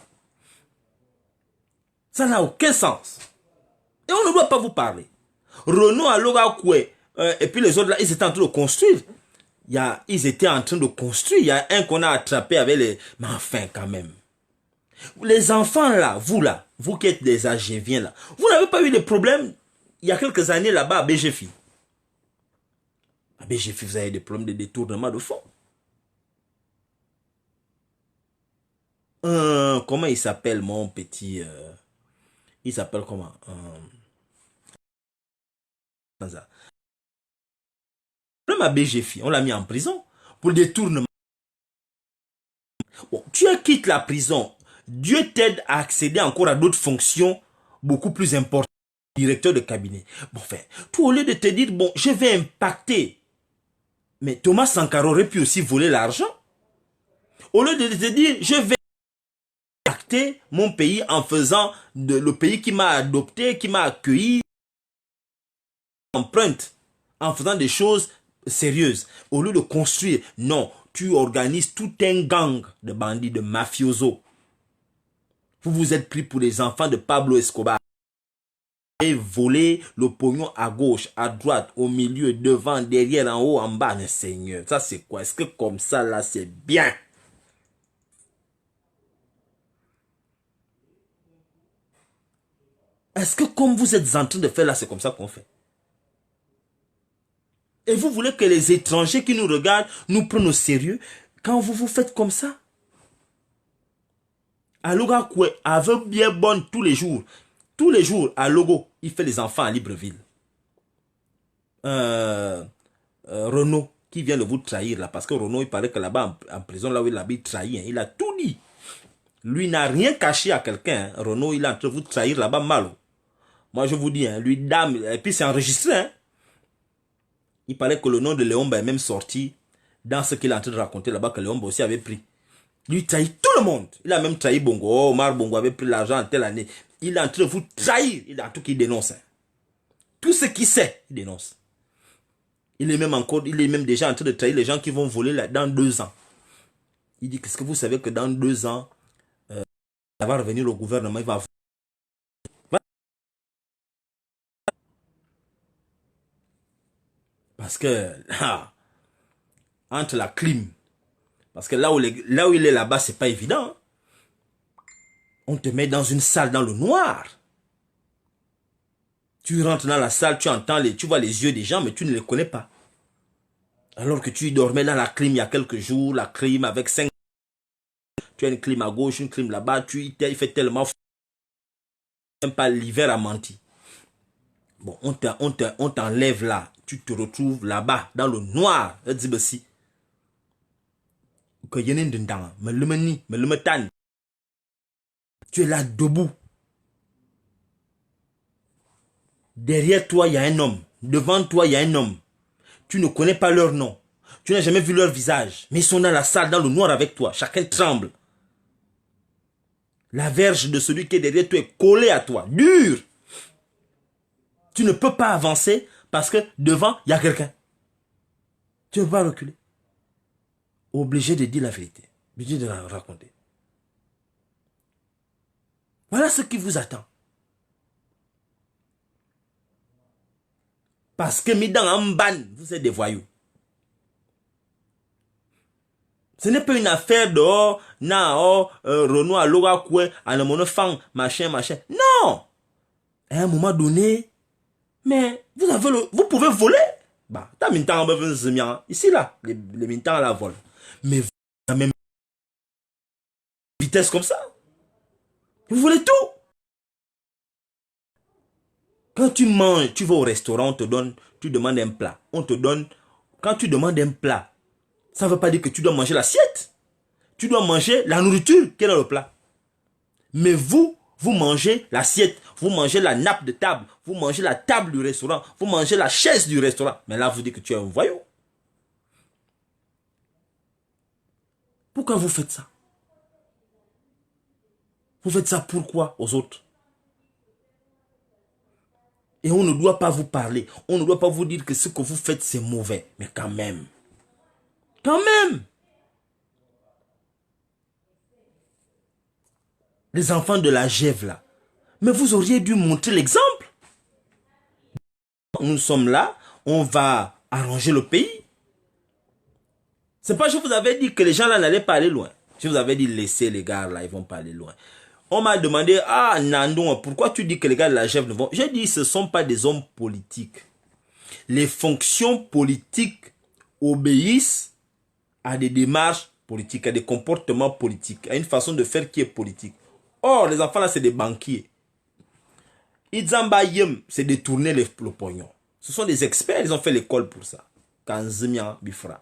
Ça n'a aucun sens. Et on ne doit pas vous parler. Renault à Logakoué, et puis les autres là, ils étaient en train de construire. Ils étaient en train de construire. Il y a un qu'on a attrapé avec les... Mais enfin, quand même. Les enfants là, vous qui êtes des Agéviens là, vous n'avez pas eu de problème il y a quelques années là-bas à BGFI. À BGFI, vous avez des problèmes de détournement de fonds. Comment il s'appelle mon petit... il s'appelle comment Même à BGFI, on l'a mis en prison pour le détournement. Bon, tu quittes la prison, Dieu t'aide à accéder encore à d'autres fonctions beaucoup plus importantes. Directeur de cabinet. Bon, enfin, toi, au lieu de te dire, bon, je vais impacter. Mais Thomas Sankara aurait pu aussi voler l'argent. Au lieu de te dire, je vais impacter mon pays en faisant le pays qui m'a adopté, qui m'a accueilli, empreinte, en faisant des choses sérieuses. Au lieu de construire, non, tu organises tout un gang de bandits, de mafiosos. Vous vous êtes pris pour les enfants de Pablo Escobar. Et voler le pognon à gauche, à droite, au milieu, devant, derrière, en haut, en bas. Mais Seigneur, ça c'est quoi? Est-ce que comme ça là c'est bien? Est-ce que comme vous êtes en train de faire là, c'est comme ça qu'on fait? Et vous voulez que les étrangers qui nous regardent nous prennent au sérieux quand vous vous faites comme ça? Aloga Koué avait bien bonne tous les jours. Tous les jours, à Logo, il fait les enfants à Libreville. Renault, qui vient de vous trahir là, parce que Renault, il paraît que là-bas, en prison, là où il habite, trahi, il a tout dit. Lui n'a rien caché à quelqu'un. Renault, il est en train de vous trahir là-bas mal. Moi, je vous dis, hein, lui, dame, et puis c'est enregistré. Hein. Il paraît que le nom de Léomba est même sorti dans ce qu'il est en train de raconter là-bas, que Léomba aussi avait pris. Lui trahit tout le monde. Il a même trahi Bongo. Oh, Omar Bongo avait pris l'argent en telle année. Il est en train de vous trahir. Il a tout qui dénonce. Hein. Tout ce qu'il sait, il dénonce. Il est même déjà en train de trahir les gens qui vont voler là, dans 2 ans. Il dit, qu'est-ce que vous savez que dans 2 ans, ça va revenir au gouvernement, il va... Parce que, entre la clim, parce que là où il est là-bas, c'est pas évident. Hein. On te met dans une salle dans le noir. Tu rentres dans la salle, tu entends, tu vois les yeux des gens, mais tu ne les connais pas. Alors que tu dormais dans la clim il y a quelques jours, la clim avec 5... Tu as une clim à gauche, une clim là-bas, il fait tellement... Même pas l'hiver a menti. Bon, on t'enlève là. Tu te retrouves là-bas, dans le noir. Tu es là debout. Derrière toi, il y a un homme. Devant toi, il y a un homme. Tu ne connais pas leur nom. Tu n'as jamais vu leur visage. Mais ils sont dans la salle, dans le noir avec toi. Chacun tremble. La verge de celui qui est derrière toi est collée à toi. Dure. Tu ne peux pas avancer parce que devant, il y a quelqu'un. Tu ne peux pas reculer. Obligé de dire la vérité. Obligé de la raconter. Voilà ce qui vous attend. Parce que Midan Amban, vous êtes des voyous. Ce n'est pas une affaire de Renault à Loga Koué, à le monofang, machin. Non! À un moment donné, mais vous pouvez voler. Bah, t'as mintan ici là, les mintans la volent. Mais vous avez même vitesse comme ça. Vous voulez tout. Quand tu manges, tu vas au restaurant, tu demandes un plat. On te donne, quand tu demandes un plat, ça ne veut pas dire que tu dois manger l'assiette. Tu dois manger la nourriture qui est dans le plat. Mais vous mangez l'assiette, vous mangez la nappe de table, vous mangez la table du restaurant, vous mangez la chaise du restaurant. Mais là, vous dites que tu es un voyou. Pourquoi vous faites ça? Vous faites ça pourquoi aux autres? Et on ne doit pas vous parler. On ne doit pas vous dire que ce que vous faites, c'est mauvais. Mais quand même. Quand même. Les enfants de la Gève là. Mais vous auriez dû montrer l'exemple. Nous sommes là. On va arranger le pays. C'est pas je vous avais dit que les gens là n'allaient pas aller loin. Je vous avais dit laissez les gars là, ils vont pas aller loin. On m'a demandé, ah Nandon, pourquoi tu dis que les gars de la Gève ne vont... J'ai dit, ce ne sont pas des hommes politiques. Les fonctions politiques obéissent à des démarches politiques, à des comportements politiques, à une façon de faire qui est politique. Or, les enfants là, c'est des banquiers. Idzamba Yem, c'est détourner le pognon. Ce sont des experts, ils ont fait l'école pour ça. Kanzimia Bifra.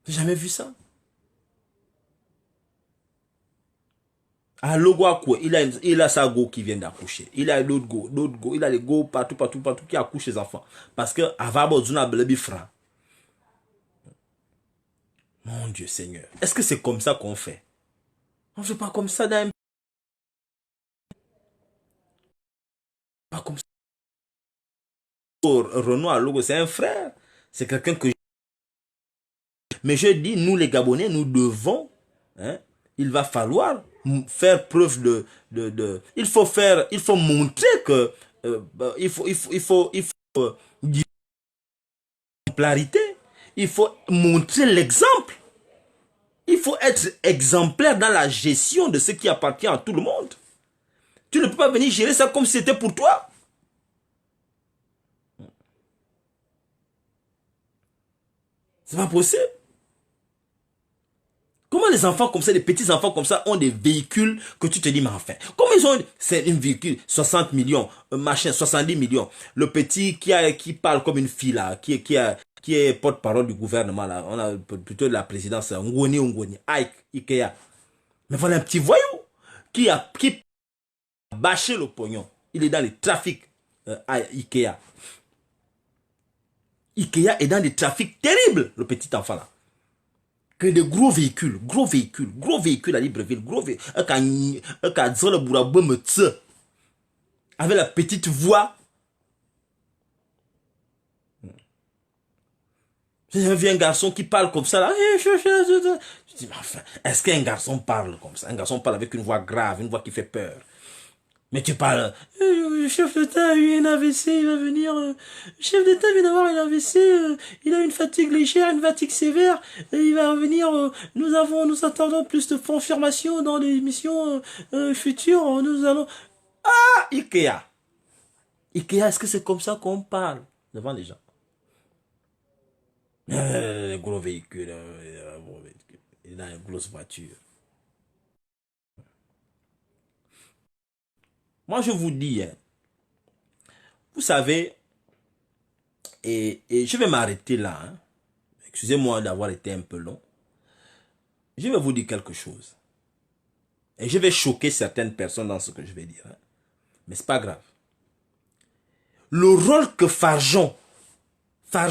J'ai jamais vu ça. À Logouakoué, il a sa go qui vient d'accoucher. Il a d'autres go. Il a des go partout qui accouchent les enfants. Parce que Avabo Zuna Blebifra. Mon Dieu Seigneur. Est-ce que c'est comme ça qu'on fait? On ne fait pas comme ça dans un... Pas comme ça. Renaud à Logo, c'est un frère. C'est quelqu'un que... Mais je dis, nous les Gabonais, nous devons... Hein, il va falloir faire preuve il faut montrer que il faut dire exemplarité. Il faut montrer l'exemple. Il faut être exemplaire dans la gestion de ce qui appartient à tout le monde. Tu ne peux pas venir gérer ça comme si c'était pour toi. C'est pas possible. Comment les enfants comme ça, les petits enfants comme ça ont des véhicules que tu te dis, mais enfin, comment ils ont, c'est une véhicule, 60 millions, machin, 70 millions. Le petit qui parle comme une fille là, qui est porte-parole du gouvernement là, on a plutôt de la présidence, Ngoni, Ike, Ikea. Mais voilà un petit voyou qui a bâché le pognon. Il est dans les trafics à Ikea. Ikea est dans des trafics terribles, le petit enfant là. Que de gros véhicules à Libreville, avec la petite voix. J'ai vu un garçon qui parle comme ça là. Je dis, mais enfin, est-ce qu'un garçon parle comme ça? Un garçon parle avec une voix grave, une voix qui fait peur. Mais tu parles, le chef d'État a eu un AVC, il va venir, le chef d'État vient d'avoir un AVC, il a une fatigue légère, une fatigue sévère, et il va revenir, nous attendons plus de confirmation dans les missions futures, nous allons... Ah, Ikea! Ikea, est-ce que c'est comme ça qu'on parle devant les gens? Gros véhicule, il a une grosse voiture. Moi, je vous dis, hein, vous savez, et je vais m'arrêter là. Hein. Excusez-moi d'avoir été un peu long. Je vais vous dire quelque chose. Et je vais choquer certaines personnes dans ce que je vais dire. Hein. Mais c'est pas grave. Le rôle que Farjon a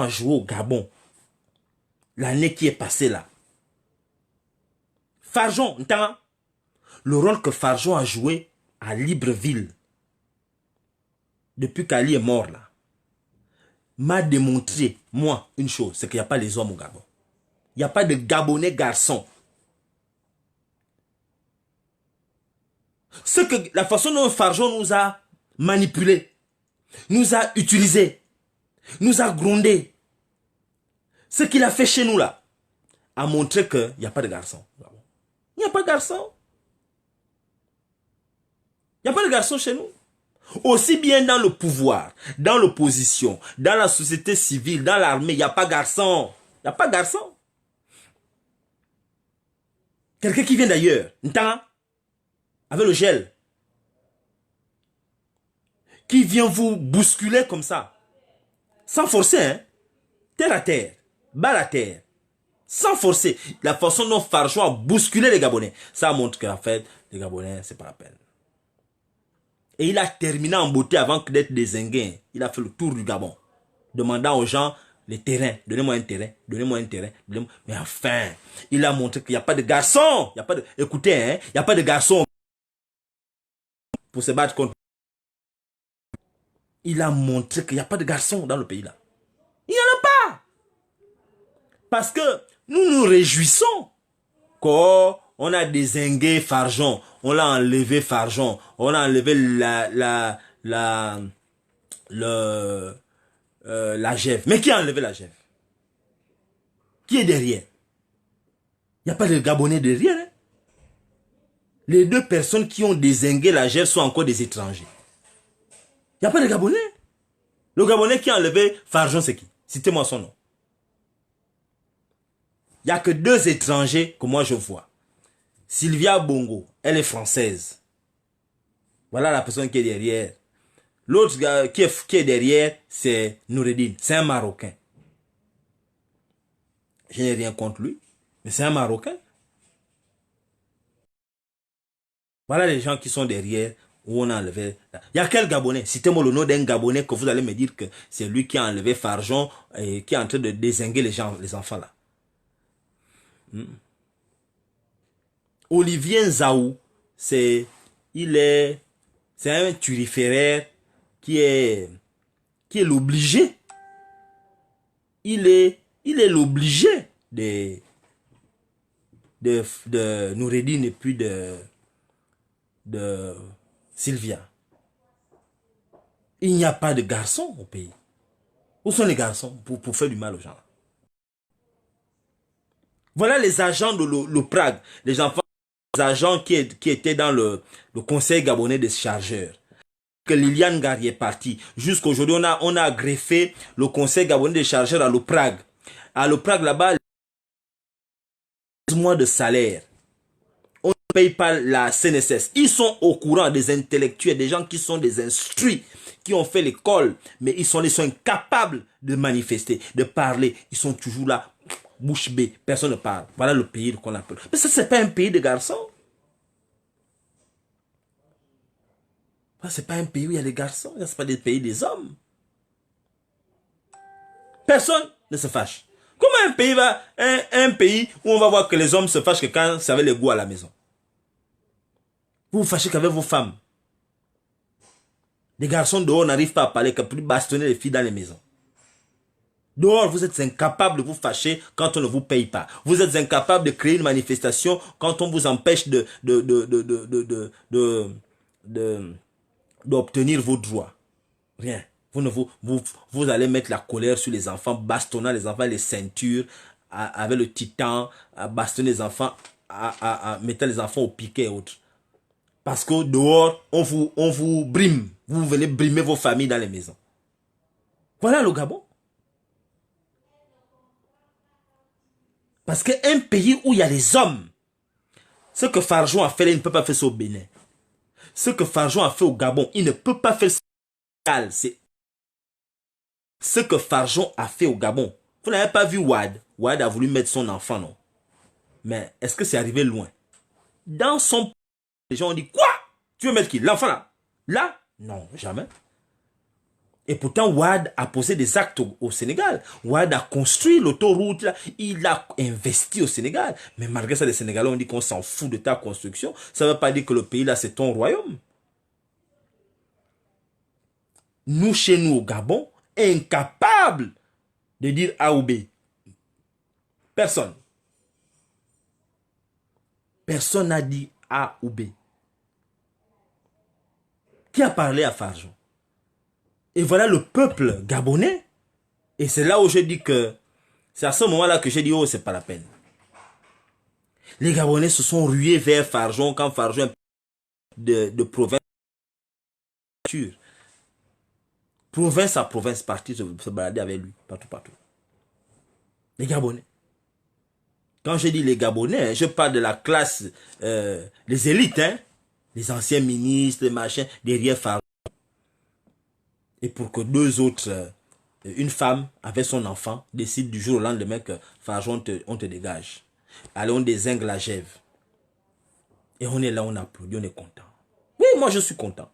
joué au Gabon, l'année qui est passée là. Farjon, le rôle que Farjon a joué à Libreville, depuis qu'Ali est mort là, m'a démontré, moi, une chose, c'est qu'il n'y a pas les hommes au Gabon. Il n'y a pas de Gabonais garçons. La façon dont Farjon nous a manipulés, nous a utilisés, nous a grondés, ce qu'il a fait chez nous là, a montré qu'il n'y a pas de garçons. Il n'y a pas de garçons. Il n'y a pas de garçons chez nous. Aussi bien dans le pouvoir, dans l'opposition, dans la société civile, dans l'armée, il n'y a pas de garçons. Il n'y a pas de garçons. Quelqu'un qui vient d'ailleurs, avec le gel, qui vient vous bousculer comme ça, sans forcer, hein, terre à terre, balle à terre, sans forcer. La façon dont Farjon a bousculé les Gabonais, ça montre qu'en fait, les Gabonais, c'est pas la peine. Et il a terminé en beauté avant d'être dézingué. Il a fait le tour du Gabon, demandant aux gens les terrains. Donnez-moi un terrain, donnez-moi un terrain. Mais enfin, il a montré qu'il n'y a pas de garçons. Il y a pas de... Écoutez, hein, il n'y a pas de garçons pour se battre contre. Il a montré qu'il n'y a pas de garçons dans le pays là. Il n'y en a pas. Parce que nous nous réjouissons qu'on a dézingué Farjon, on l'a enlevé Farjon, on a enlevé la GEV. Mais qui a enlevé la GEV? Qui est derrière? Il n'y a pas de Gabonais derrière. Hein? Les deux personnes qui ont dézingué la GEV sont encore des étrangers. Il n'y a pas de Gabonais. Le Gabonais qui a enlevé Farjon, c'est qui? Citez-moi son nom. Il n'y a que deux étrangers que moi je vois. Sylvia Bongo, elle est française. Voilà la personne qui est derrière. L'autre gars qui est derrière, c'est Noureddine. C'est un Marocain. Je n'ai rien contre lui, mais c'est un Marocain. Voilà les gens qui sont derrière, où on a enlevé. Il y a quel Gabonais? Citez-moi le nom d'un Gabonais que vous allez me dire que c'est lui qui a enlevé Farjon et qui est en train de dézinguer les gens, les enfants là. Olivier Nzaou, c'est un turiféraire qui est l'obligé. Il est l'obligé de Noureddine et puis de Sylvia. Il n'y a pas de garçons au pays. Où sont les garçons pour faire du mal aux gens? Voilà les agents de l'OPRAG, les agents qui étaient dans le conseil gabonais des chargeurs. Que Liliane Gary est partie. Jusqu'aujourd'hui, on a greffé le conseil gabonais des chargeurs à l'OPRAG. À l'OPRAG, là-bas, 12 mois de salaire. On ne paye pas la CNSS. Ils sont au courant des intellectuels, des gens qui sont des instruits, qui ont fait l'école, mais ils sont incapables de manifester, de parler. Ils sont toujours là. bouche bée, personne ne parle. Voilà le pays qu'on appelle. Mais ça, c'est pas un pays de garçons. C'est pas un pays où il y a des garçons. C'est pas des pays des hommes. Personne ne se fâche. Comment un pays où on va voir que les hommes se fâchent que quand c'est avec les goûts à la maison? Vous vous fâchez qu'avec vos femmes. Les garçons dehors n'arrivent pas à parler, qu'à plus bastonner les filles dans les maisons. Dehors, vous êtes incapable de vous fâcher quand on ne vous paye pas. Vous êtes incapable de créer une manifestation quand on vous empêche d'obtenir vos droits. Rien. Vous allez mettre la colère sur les enfants, bastonnant les enfants, les ceintures, avec le titan, à bastonner les enfants, à mettre les enfants au piquet et autres. Parce que dehors, on vous brime. Vous venez brimer vos familles dans les maisons. Voilà le Gabon. Parce qu'un pays où il y a les hommes, ce que Farjon a fait là, il ne peut pas faire ça au Bénin. Ce que Farjon a fait au Gabon, il ne peut pas faire ça. C'est ce que Farjon a fait au Gabon. Vous n'avez pas vu Wad. Wad a voulu mettre son enfant, non? Mais est-ce que c'est arrivé loin? Dans son... Les gens ont dit, quoi? Tu veux mettre qui? L'enfant là? Là? Non, jamais. Et pourtant, Wad a posé des actes au Sénégal. Wad a construit l'autoroute là. Il a investi au Sénégal. Mais malgré ça, les Sénégalais ont dit qu'on s'en fout de ta construction. Ça ne veut pas dire que le pays là, c'est ton royaume. Nous, chez nous au Gabon, incapables de dire A ou B. Personne. Personne n'a dit A ou B. Qui a parlé à Farjon? Et voilà le peuple gabonais. Et c'est là où je dis que... C'est à ce moment-là que j'ai dit, oh, c'est pas la peine. Les Gabonais se sont rués vers Farjon quand Farjon de province. Province à province, parti se balader avec lui, partout. Les Gabonais. Quand je dis les Gabonais, je parle de la classe, les élites, hein, les anciens ministres, les machins, derrière Farjon. Et pour que deux autres, une femme avec son enfant, décide du jour au lendemain que Farjon, on te dégage. Allez, on dézingue la Gève. Et on est là, on applaudit, on est content. Oui, moi je suis content.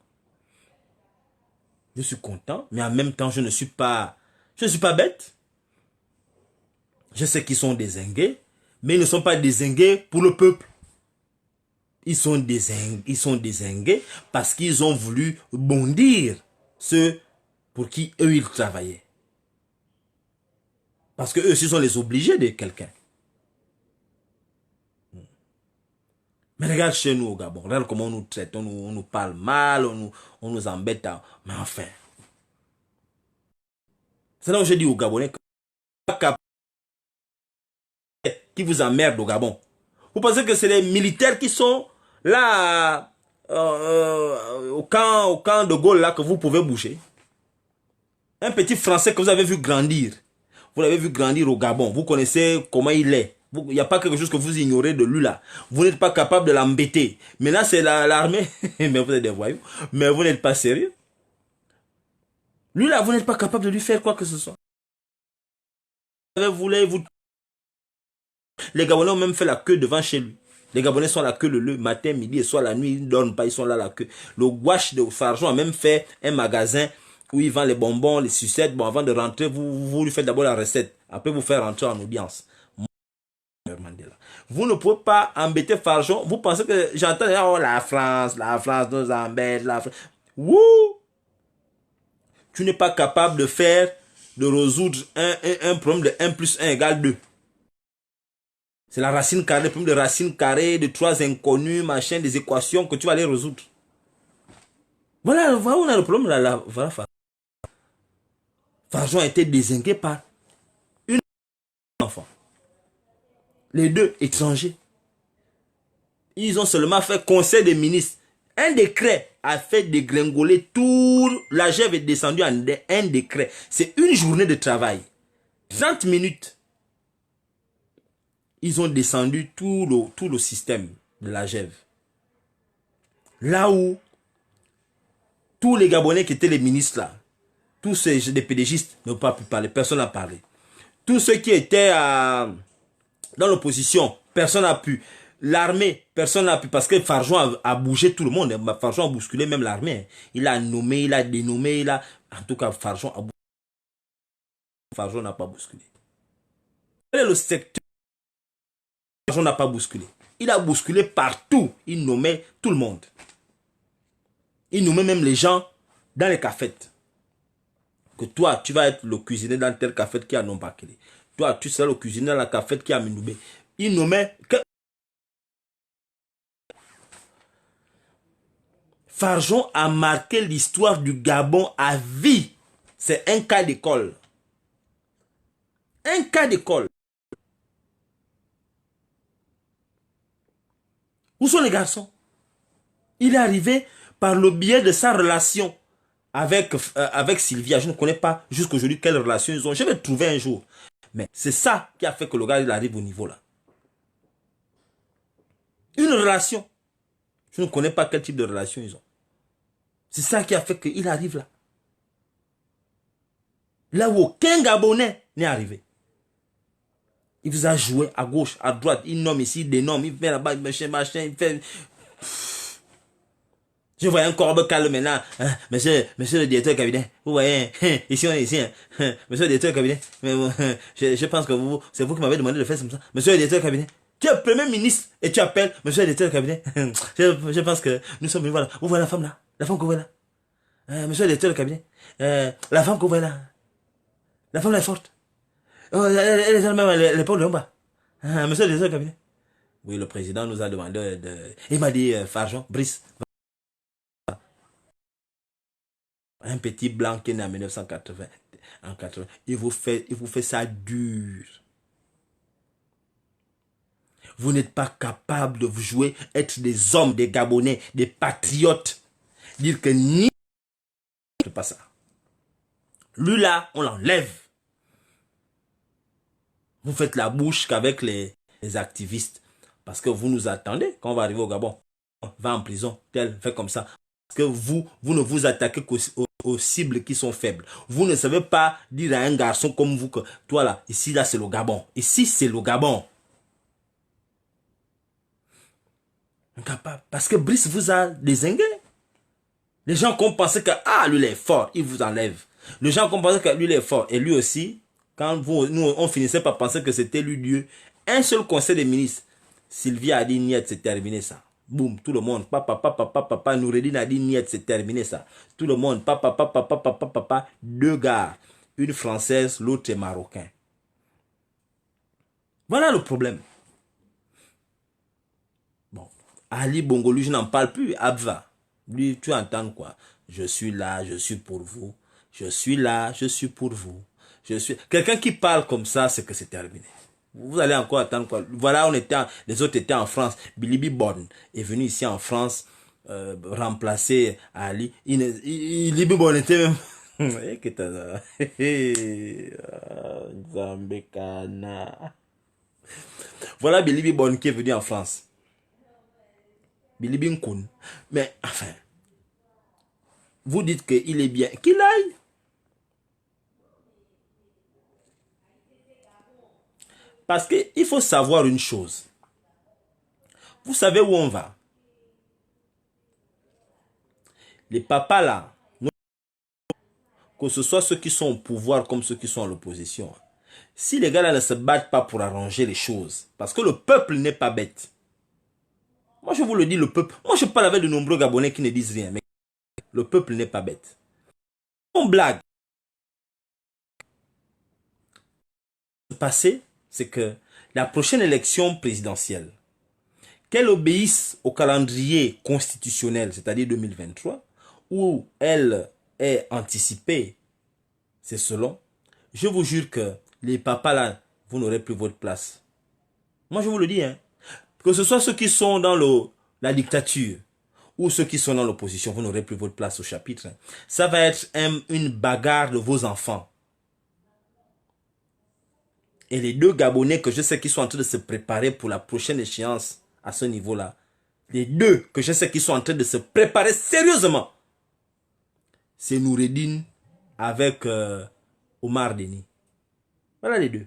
Je suis content, mais en même temps, je ne suis pas bête. Je sais qu'ils sont dézingués, mais ils ne sont pas dézingués pour le peuple. Ils sont dézingués parce qu'ils ont voulu bondir ceux pour qui eux ils travaillaient. Parce que eux aussi sont les obligés de quelqu'un. Mais regarde chez nous au Gabon, regarde comment on nous traite, on nous parle mal, on nous embête. Mais enfin, c'est là où je dis aux Gabonais qui vous emmerde au Gabon. Vous pensez que c'est les militaires qui sont là au camp de Gaulle là que vous pouvez bouger? Un petit Français que vous avez vu grandir. Vous l'avez vu grandir au Gabon. Vous connaissez comment il est. Il n'y a pas quelque chose que vous ignorez de lui là. Vous n'êtes pas capable de l'embêter. Maintenant c'est l'armée. Mais vous êtes des voyous. Mais vous n'êtes pas sérieux. Lui là, vous n'êtes pas capable de lui faire quoi que ce soit. Les Gabonais ont même fait la queue devant chez lui. Les Gabonais sont à la queue le matin, midi et soir, la nuit, ils ne dorment pas, ils sont là à la queue. Le gouache de Farjon a même fait un magasin où il vend les bonbons, les sucettes. Bon, avant de rentrer, vous lui faites d'abord la recette. Après, vous faites rentrer en audience. Vous ne pouvez pas embêter Farjon. Vous pensez que j'entends, oh, la France nous embête, la France. Wouh! Tu n'es pas capable de résoudre un problème de 1 plus 1 égale 2. C'est la racine carrée, le problème de racine carrée, de 3 inconnus, machin, des équations que tu vas aller résoudre. Voilà, on a le problème là. Voilà, Farjon a été dézingué par une enfant. Les deux étrangers. Ils ont seulement fait conseil des ministres. Un décret a fait dégringoler tout. La Gève est descendue en un décret. C'est une journée de travail. 30 minutes. Ils ont descendu tout le système de la Gève. Là où tous les Gabonais qui étaient les ministres là, tous ces des pédégistes n'ont pas pu parler. Personne n'a parlé. Tous ceux qui étaient Dans l'opposition, personne n'a pu. L'armée, personne n'a pu. Parce que Farjon a bougé tout le monde. Farjon a bousculé même l'armée. Il a nommé, il a dénommé, il a... En tout cas, Farjon a bousculé. Farjon n'a pas bousculé. Quel est le secteur? Farjon n'a pas bousculé. Il a bousculé partout. Il nommait tout le monde. Il nommait même les gens dans les cafettes. Que toi, tu vas être le cuisinier dans tel cafette qui a non pas clé. Toi, tu seras le cuisinier dans la cafette qui a Minoubé. Il nommait... Farjon a marqué l'histoire du Gabon à vie. C'est un cas d'école. Un cas d'école. Où sont les garçons? Il est arrivé par le biais de sa relation avec Sylvia. Je ne connais pas jusqu'aujourd'hui quelle relation ils ont. Je vais trouver un jour. Mais c'est ça qui a fait que le gars il arrive au niveau là. Une relation. Je ne connais pas quel type de relation ils ont. C'est ça qui a fait qu'il arrive là. Là où aucun Gabonais n'est arrivé. Il vous a joué à gauche, à droite. Il nomme ici, il dénomme, il fait là-bas, machin, il fait... Je vois un corbeau calme maintenant. Monsieur le directeur de cabinet. Vous voyez, ici on est ici. Monsieur le directeur de cabinet. Mais je pense que c'est vous qui m'avez demandé de faire comme ça. Monsieur le directeur de cabinet. Tu es premier ministre et tu appelles monsieur le directeur de cabinet. Je pense que nous sommes venus voir. Vous voyez la femme là? La femme que vous voyez là? Monsieur le directeur de cabinet. La femme que vous voyez là? La femme là est forte. Oh, elle est même l'épaule en bas. Monsieur le directeur de cabinet. Oui, le président nous a demandé de... Il m'a dit, Farjon, Brice. Un petit blanc qui est né en 1980. En 80, il vous fait ça dur. Vous n'êtes pas capable de vous jouer, être des hommes, des Gabonais, des patriotes. Dire que ni... C'est pas ça. Lui là, on l'enlève. Vous faites la bouche qu'avec les activistes. Parce que vous nous attendez quand on va arriver au Gabon. Va en prison, tel, fait comme ça. Parce que vous ne vous attaquez qu'aux cibles qui sont faibles. Vous ne savez pas dire à un garçon comme vous que, toi là, ici là c'est le Gabon. Ici c'est le Gabon. Incapable. Parce que Brice vous a dézingué. Les gens qui ont pensé que, ah, lui il est fort, il vous enlève. Les gens qui ont pensé que lui il est fort, et lui aussi, quand nous on finissait par penser que c'était lui Dieu, un seul conseil des ministres, Sylvia a dit, niet, c'est terminé ça. Boum, tout le monde, papa, Noureddin a dit, niet, c'est terminé ça. Tout le monde, papa, deux gars, une française, l'autre est marocain. Voilà le problème. Bon, Ali Bongo, lui, je n'en parle plus, Abva. Lui, tu entends quoi? Je suis là, je suis pour vous. Je suis là, je suis pour vous. Je suis... Quelqu'un qui parle comme ça, c'est que c'est terminé. Vous allez encore attendre quoi? Voilà, les autres étaient en France. Bilibi Bon est venu ici en France remplacer Ali. Bilibi Bon était même... Voilà Bilibi Bon qui est venu en France. Bilibi Nkoun. Mais enfin, vous dites qu'il est bien. Qu'il aille. Parce qu'il faut savoir une chose. Vous savez où on va? Les papas là, que ce soit ceux qui sont au pouvoir comme ceux qui sont à l'opposition, si les gars là ne se battent pas pour arranger les choses, parce que le peuple n'est pas bête. Moi je vous le dis, le peuple. Moi je parle avec de nombreux Gabonais qui ne disent rien, mais le peuple n'est pas bête. On blague. Ce qui s'est passé, c'est que la prochaine élection présidentielle, qu'elle obéisse au calendrier constitutionnel, c'est-à-dire 2023, où elle est anticipée, c'est selon, je vous jure que les papas là, vous n'aurez plus votre place. Moi je vous le dis, hein, que ce soit ceux qui sont dans la dictature ou ceux qui sont dans l'opposition, vous n'aurez plus votre place au chapitre. Ça va être une bagarre de vos enfants. Et les deux Gabonais que je sais qui sont en train de se préparer pour la prochaine échéance à ce niveau-là, les deux que je sais qui sont en train de se préparer sérieusement, c'est Noureddin avec Omar Denis. Voilà les deux.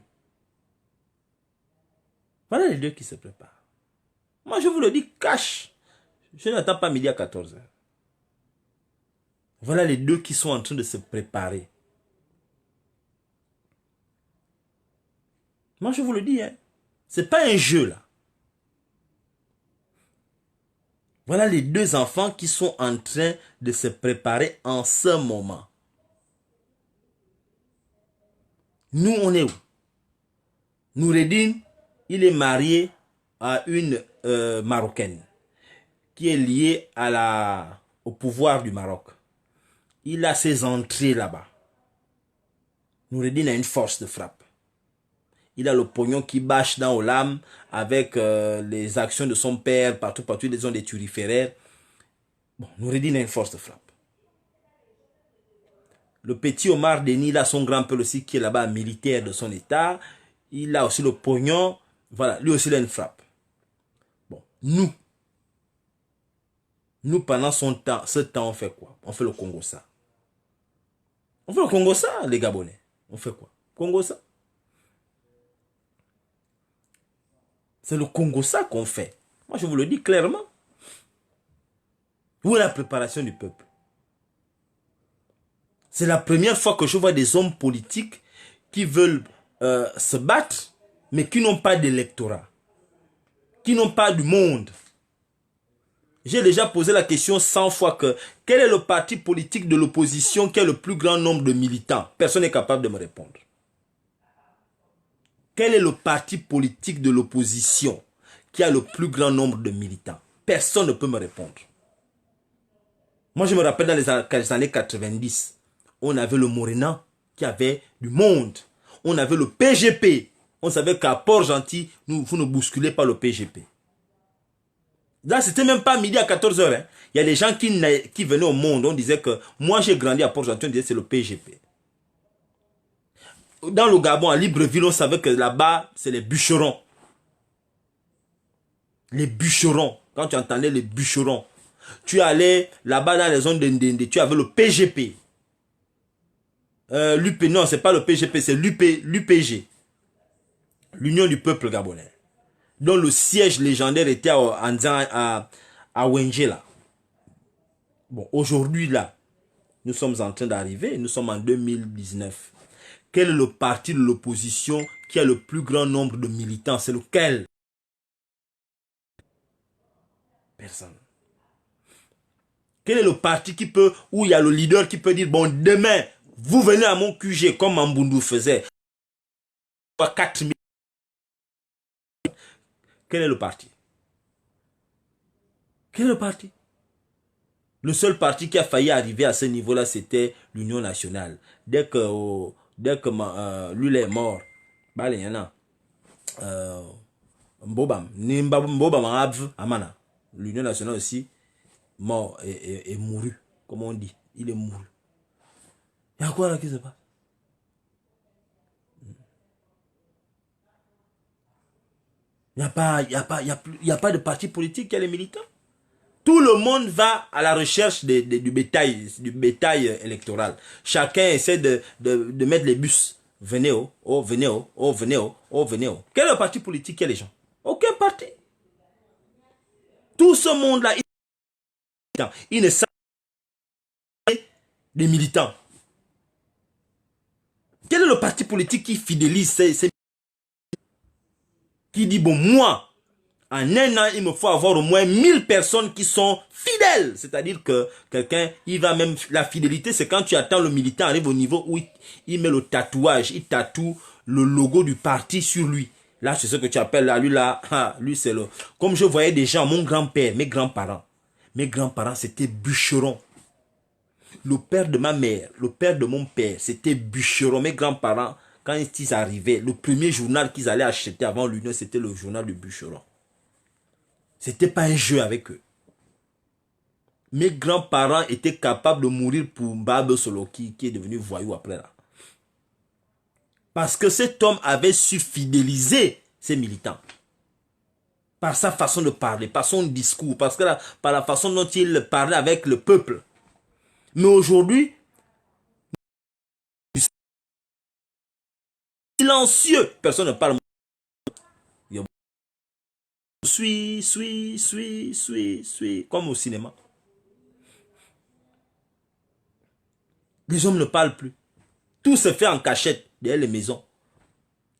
Voilà les deux qui se préparent. Moi, je vous le dis, cash. Je n'attends pas midi à 14 heures. Voilà les deux qui sont en train de se préparer. Moi, je vous le dis, hein. C'est pas un jeu, là. Voilà les deux enfants qui sont en train de se préparer en ce moment. Nous, on est où? Noureddin, il est marié à une Marocaine qui est liée au pouvoir du Maroc. Il a ses entrées là-bas. Noureddin a une force de frappe. Il a le pognon qui bâche dans Olam avec les actions de son père, partout, ils ont des turiféraires. Bon, Noureddin a une force de frappe. Le petit Omar Denis, il a son grand-père aussi qui est là-bas militaire de son état. Il a aussi le pognon. Voilà, lui aussi il a une frappe. Bon, nous pendant ce temps, on fait quoi? On fait le Congo ça. On fait le Congo ça, les Gabonais. On fait quoi? Congo ça. C'est le Congo ça qu'on fait. Moi, je vous le dis clairement. Où est la préparation du peuple? C'est la première fois que je vois des hommes politiques qui veulent se battre, mais qui n'ont pas d'électorat, qui n'ont pas du monde. J'ai déjà posé la question 100 fois que quel est le parti politique de l'opposition qui a le plus grand nombre de militants? Personne n'est capable de me répondre. Quel est le parti politique de l'opposition qui a le plus grand nombre de militants? Personne ne peut me répondre. Moi, je me rappelle dans les années 90, on avait le Morena qui avait du monde. On avait le PGP. On savait qu'à Port-Gentil, vous ne bousculez pas le PGP. Là, c'était même pas midi à 14 heures. Hein. Il y a des gens qui venaient au monde. On disait que moi, j'ai grandi à Port-Gentil. On disait que c'est le PGP. Dans le Gabon, à Libreville, on savait que là-bas, c'est les bûcherons. Les bûcherons. Quand tu entendais les bûcherons, tu allais là-bas dans les zones de Ndende, tu avais le PGP. Non, c'est pas le PGP, c'est l'UPG. L'Union du peuple gabonais. Dont le siège légendaire était à Wenge, là. Bon, aujourd'hui, là, nous sommes en train d'arriver, nous sommes en 2019. Quel est le parti de l'opposition qui a le plus grand nombre de militants? C'est lequel? Personne. Quel est le parti où il y a le leader qui peut dire, bon, demain, vous venez à mon QG, comme Mambundu faisait. 4 000. Quel est le parti? Quel est le parti? Le seul parti qui a failli arriver à ce niveau-là, c'était l'Union nationale. Dès que lui est mort, bah, il y en a. Mbobam, Amana. L'Union nationale aussi, mort et mouru, comme on dit. Il est mouru. Il y a quoi là qui se passe? Il n'y a pas de parti politique qui a les militants. Tout le monde va à la recherche du bétail électoral. Chacun essaie de mettre les bus. Venez, venez, venez, venez. Quel est le parti politique qui a les gens? Aucun parti. Tout ce monde-là, il ne savent pas des militants. Quel est le parti politique qui fidélise ces qui dit, bon, moi, en un an, il me faut avoir au moins 1000 personnes qui sont fidèles. C'est-à-dire que quelqu'un, il va même... La fidélité, c'est quand tu attends le militant arrive au niveau où il met le tatouage, il tatoue le logo du parti sur lui. Là, c'est ce que tu appelles là, lui c'est le... Comme je voyais déjà mon grand-père, mes grands-parents, c'était bûcherons. Le père de ma mère, le père de mon père, c'était bûcheron. Mes grands-parents, quand ils arrivaient, le premier journal qu'ils allaient acheter avant l'Union, c'était le journal du bûcheron. C'était pas un jeu avec eux. Mes grands-parents étaient capables de mourir pour Mbaba Solo qui est devenu voyou après là. Parce que cet homme avait su fidéliser ses militants. Par sa façon de parler, par son discours, par la façon dont il parlait avec le peuple. Mais aujourd'hui, silencieux, personne ne parle. suis, comme au cinéma. Les hommes ne parlent plus. Tout se fait en cachette, derrière les maisons.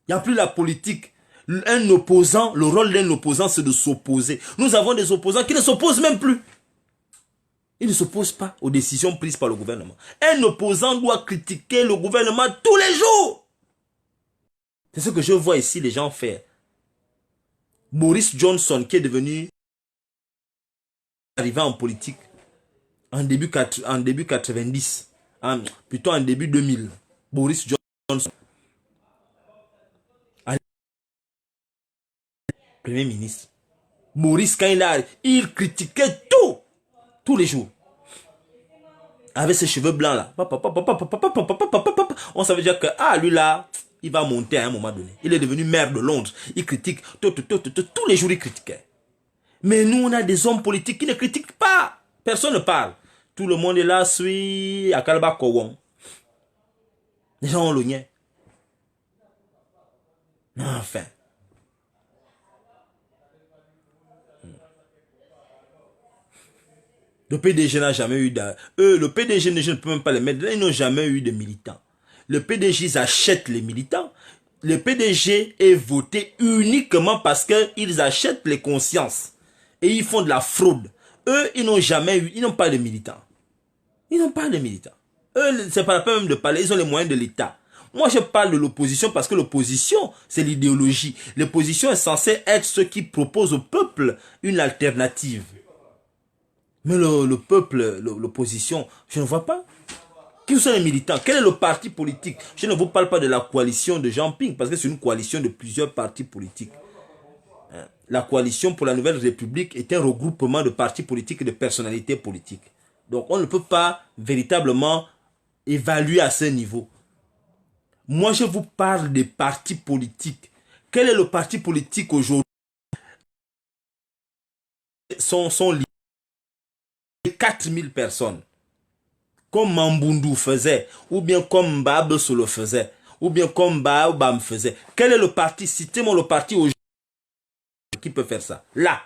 Il n'y a plus la politique. Un opposant, le rôle d'un opposant, c'est de s'opposer. Nous avons des opposants qui ne s'opposent même plus. Ils ne s'opposent pas aux décisions prises par le gouvernement. Un opposant doit critiquer le gouvernement tous les jours. C'est ce que je vois ici les gens faire. Boris Johnson, qui est devenu arrivé en politique en début 90, plutôt en début 2000. Boris Johnson, Premier ministre. Boris, quand il critiquait tout, tous les jours. Avec ses cheveux blancs là. On savait dire que, lui là, il va monter à un moment donné. Il est devenu maire de Londres. Il critique, tous les jours il critiquait. Mais nous, on a des hommes politiques qui ne critiquent pas. Personne ne parle. Tout le monde est là, suit à Kalba Kowon. Les gens ont le nien. Enfin. Le PDG n'a jamais eu de... le PDG, je ne peux même pas les mettre. Ils n'ont jamais eu de militants. Le PDG, ils achètent les militants. Le PDG est voté uniquement parce qu'ils achètent les consciences. Et ils font de la fraude. Eux, ils n'ont jamais eu... Ils n'ont pas de militants. Ils n'ont pas de militants. Eux, c'est pas la peine même de parler. Ils ont les moyens de l'État. Moi, je parle de l'opposition parce que l'opposition, c'est l'idéologie. L'opposition est censée être ceux qui proposent au peuple une alternative. Mais le peuple, l'opposition, je ne vois pas. Qui sont les militants? Quel est le parti politique? Je ne vous parle pas de la coalition de Jean Ping, parce que c'est une coalition de plusieurs partis politiques. La coalition pour la Nouvelle République est un regroupement de partis politiques et de personnalités politiques. Donc on ne peut pas véritablement évaluer à ce niveau. Moi, je vous parle des partis politiques. Quel est le parti politique aujourd'hui? Sont liés 4000 personnes. Comme Mambundu faisait, ou bien comme Mbab Solo faisait, ou bien comme Baobam faisait. Quel est le parti? Citez-moi le parti aujourd'hui qui peut faire ça. Là.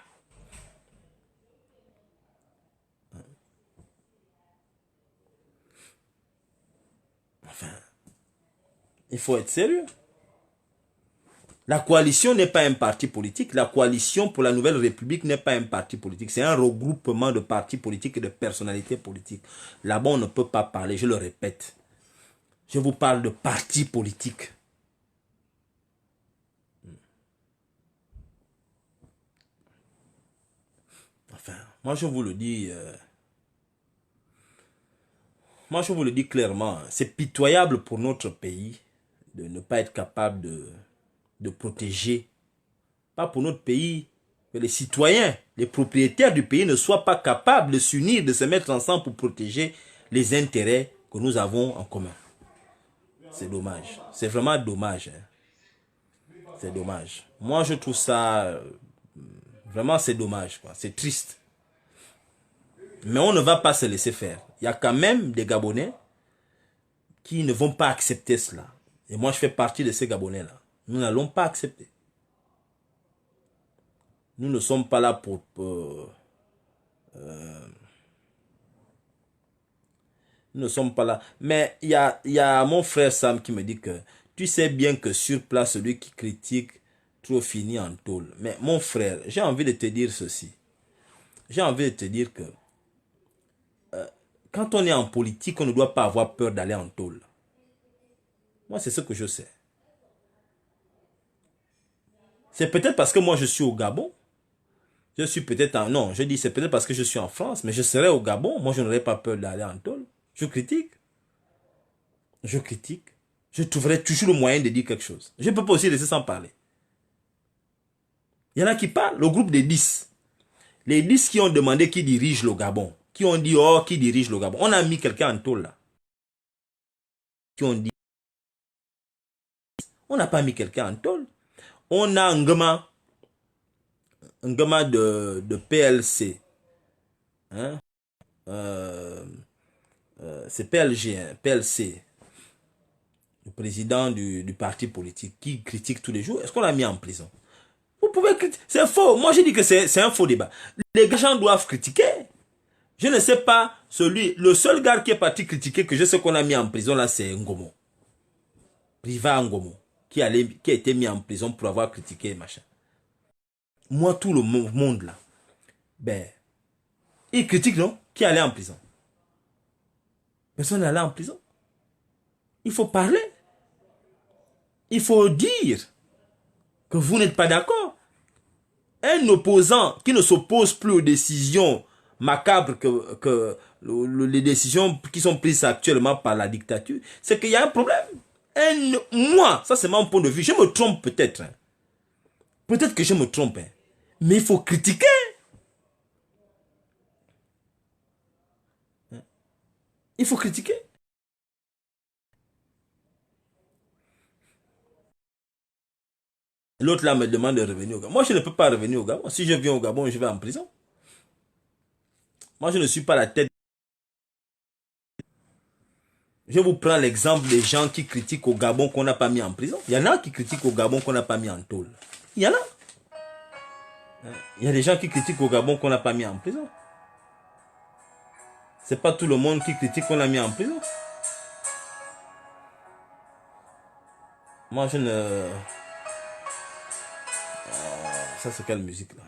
Enfin, il faut être sérieux. La coalition n'est pas un parti politique. La coalition pour la Nouvelle République n'est pas un parti politique. C'est un regroupement de partis politiques et de personnalités politiques. Là-bas, on ne peut pas parler, je le répète. Je vous parle de partis politiques. Enfin, moi je vous le dis... moi je vous le dis clairement. C'est pitoyable pour notre pays de ne pas être capable de protéger. Pas pour notre pays, que les citoyens, les propriétaires du pays ne soient pas capables de s'unir, de se mettre ensemble pour protéger les intérêts que nous avons en commun. C'est dommage. C'est vraiment dommage. C'est dommage. Moi, je trouve ça... vraiment, c'est dommage. C'est triste. Mais on ne va pas se laisser faire. Il y a quand même des Gabonais qui ne vont pas accepter cela. Et moi, je fais partie de ces Gabonais-là. Nous n'allons pas accepter. Nous ne sommes pas là pour nous ne sommes pas là. Mais il y a mon frère Sam qui me dit que tu sais bien que sur place, celui qui critique trop finit en tôle. Mais mon frère, j'ai envie de te dire ceci. J'ai envie de te dire que quand on est en politique, on ne doit pas avoir peur d'aller en tôle. Moi, c'est ce que je sais. C'est peut-être parce que moi, je suis au Gabon. Je suis peut-être en... Non, je dis c'est peut-être parce que je suis en France, mais je serais au Gabon. Moi, je n'aurais pas peur d'aller en tôle. Je critique. Je critique. Je trouverai toujours le moyen de dire quelque chose. Je ne peux pas aussi laisser sans parler. Il y en a qui parlent, le groupe des 10. Les 10 qui ont demandé qui dirige le Gabon. Qui ont dit, oh, qui dirige le Gabon. On a mis quelqu'un en tôle là. Qui ont dit, on n'a pas mis quelqu'un en tôle. On a un gama de PLC. Hein? C'est PLG, hein, PLC. Le président du parti politique qui critique tous les jours. Est-ce qu'on l'a mis en prison? Vous pouvez critiquer. C'est faux. Moi, je dis que c'est un faux débat. Les gens doivent critiquer. Je ne sais pas, le seul gars qui est parti critiquer, que je sais qu'on a mis en prison là, c'est Ngomo. Riva Ngomo, qui a été mis en prison pour avoir critiqué machin. Moi, tout le monde là, ben, il critique, non? Qui allait en prison? Personne n'est allé en prison. Il faut parler. Il faut dire que vous n'êtes pas d'accord. Un opposant qui ne s'oppose plus aux décisions macabres que les décisions qui sont prises actuellement par la dictature, c'est qu'il y a un problème. Moi, ça c'est mon point de vue, je me trompe peut-être. Hein. Peut-être que je me trompe. Hein. Mais il faut critiquer. Il faut critiquer. L'autre là me demande de revenir au Gabon. Moi, je ne peux pas revenir au Gabon. Si je viens au Gabon, je vais en prison. Moi, je ne suis pas la tête. Je vous prends l'exemple des gens qui critiquent au Gabon qu'on n'a pas mis en prison. Il y en a qui critiquent au Gabon qu'on n'a pas mis en tôle. Il y en a. Il y a des gens qui critiquent au Gabon qu'on n'a pas mis en prison. C'est pas tout le monde qui critique qu'on a mis en prison. Moi, je ne... Ça, c'est quelle musique, là?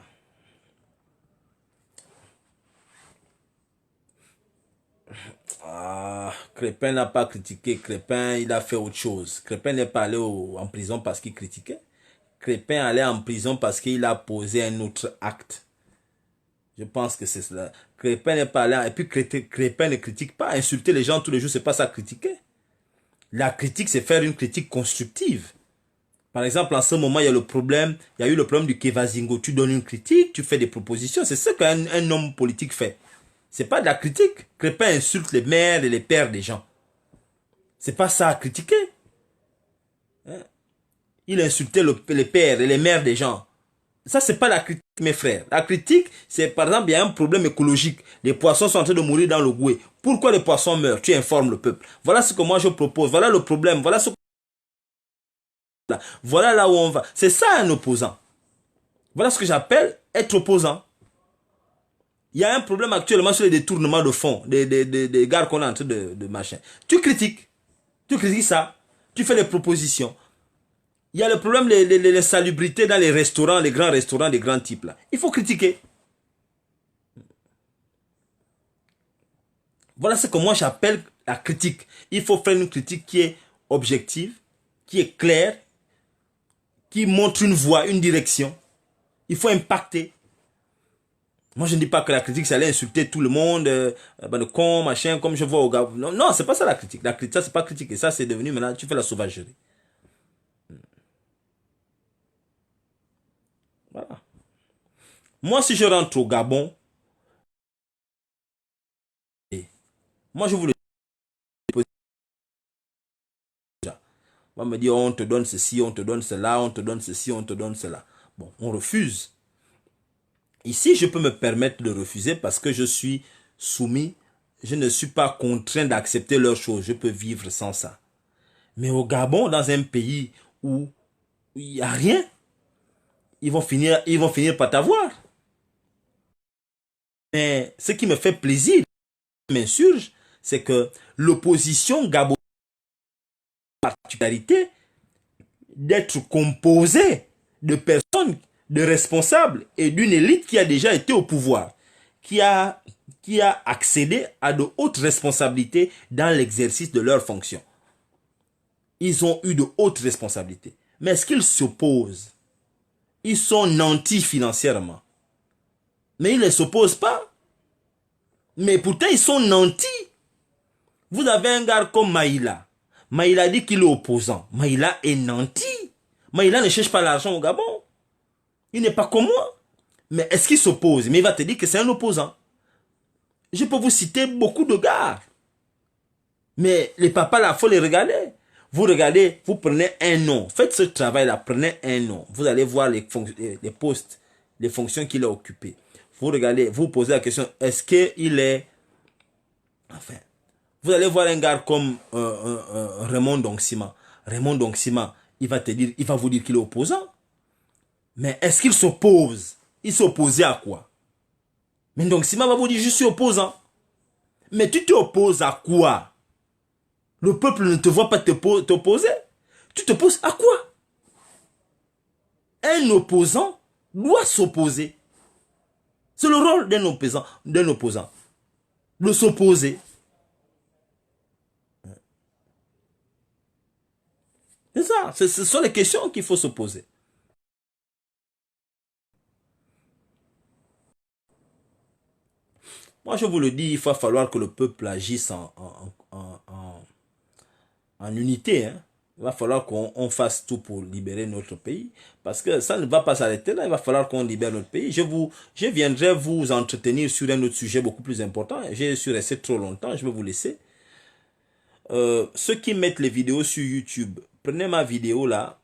Crépin n'a pas critiqué. Crépin, il a fait autre chose. Crépin n'est pas allé en prison parce qu'il critiquait. Crépin allait en prison parce qu'il a posé un autre acte. Je pense que c'est cela. Crépin n'est pas allé... Et puis, Crépin ne critique pas. Insulter les gens tous les jours, c'est pas ça critiquer. La critique, c'est faire une critique constructive. Par exemple, en ce moment, il y a eu le problème du Kevazingo. Tu donnes une critique, tu fais des propositions. C'est ce qu'un homme politique fait. C'est pas de la critique. Crépin insulte les mères et les pères des gens. C'est pas ça à critiquer. Hein? Il insultait les pères et les mères des gens. Ça, c'est pas la critique, mes frères. La critique, c'est par exemple, il y a un problème écologique. Les poissons sont en train de mourir dans le Goué. Pourquoi les poissons meurent? Tu informes le peuple. Voilà ce que moi je propose. Voilà le problème. Voilà là où on va. C'est ça un opposant. Voilà ce que j'appelle être opposant. Il y a un problème actuellement sur les détournements de fonds, des gars qu'on est en train de machin. Tu critiques ça, tu fais des propositions. Il y a le problème les salubrités dans les restaurants, les grands restaurants, des grands types là. Il faut critiquer. Voilà ce que moi j'appelle la critique. Il faut faire une critique qui est objective, qui est claire, qui montre une voie, une direction. Il faut impacter. Moi, je ne dis pas que la critique, c'est aller insulter tout le monde, de con, machin, comme je vois au gars. Non, non, c'est pas ça la critique. La critique, ça, c'est pas critiquer. Ça, c'est devenu maintenant, tu fais la sauvagerie. Voilà. Moi, si je rentre au Gabon, moi, je vous le dis déjà. On va me dire, on te donne ceci, on te donne cela, on te donne ceci, on te donne cela. Bon, on refuse. Ici, je peux me permettre de refuser parce que je suis soumis. Je ne suis pas contraint d'accepter leurs choses. Je peux vivre sans ça. Mais au Gabon, dans un pays où il n'y a rien, ils vont finir par t'avoir. Mais ce qui me fait plaisir, m'insurge, c'est que l'opposition gabonaise a la particularité d'être composée de personnes, de responsables et d'une élite qui a déjà été au pouvoir, qui a accédé à de hautes responsabilités dans l'exercice de leurs fonctions. Ils ont eu de hautes responsabilités. Mais est-ce qu'ils s'opposent? Ils sont nantis financièrement. Mais ils ne s'opposent pas. Mais pourtant, ils sont nantis. Vous avez un gars comme Maïla. Maïla dit qu'il est opposant. Maïla est nanti. Maïla ne cherche pas l'argent au Gabon. Il n'est pas comme moi. Mais est-ce qu'il s'oppose? Mais il va te dire que c'est un opposant. Je peux vous citer beaucoup de gars. Mais les papas là, il faut les regarder. Vous regardez, vous prenez un nom. Faites ce travail-là, prenez un nom. Vous allez voir les postes, les fonctions qu'il a occupées. Vous regardez, vous posez la question, est-ce qu'il est... Enfin, vous allez voir un gars comme Raymond Donksima. Raymond Donksima, il va vous dire qu'il est opposant. Mais est-ce qu'il s'oppose? Il s'opposait à quoi? Mais donc, si Mababou dit je suis opposant, mais tu t'opposes à quoi? Le peuple ne te voit pas t'opposer. Tu t'opposes à quoi? Un opposant doit s'opposer. C'est le rôle d'un opposant, de s'opposer. C'est ça, ce sont les questions qu'il faut se poser. Moi, je vous le dis, il va falloir que le peuple agisse en unité. Hein. Il va falloir qu'on fasse tout pour libérer notre pays. Parce que ça ne va pas s'arrêter là. Il va falloir qu'on libère notre pays. Je viendrai vous entretenir sur un autre sujet beaucoup plus important. J'ai suis resté trop longtemps. Je vais vous laisser. Ceux qui mettent les vidéos sur YouTube, prenez ma vidéo là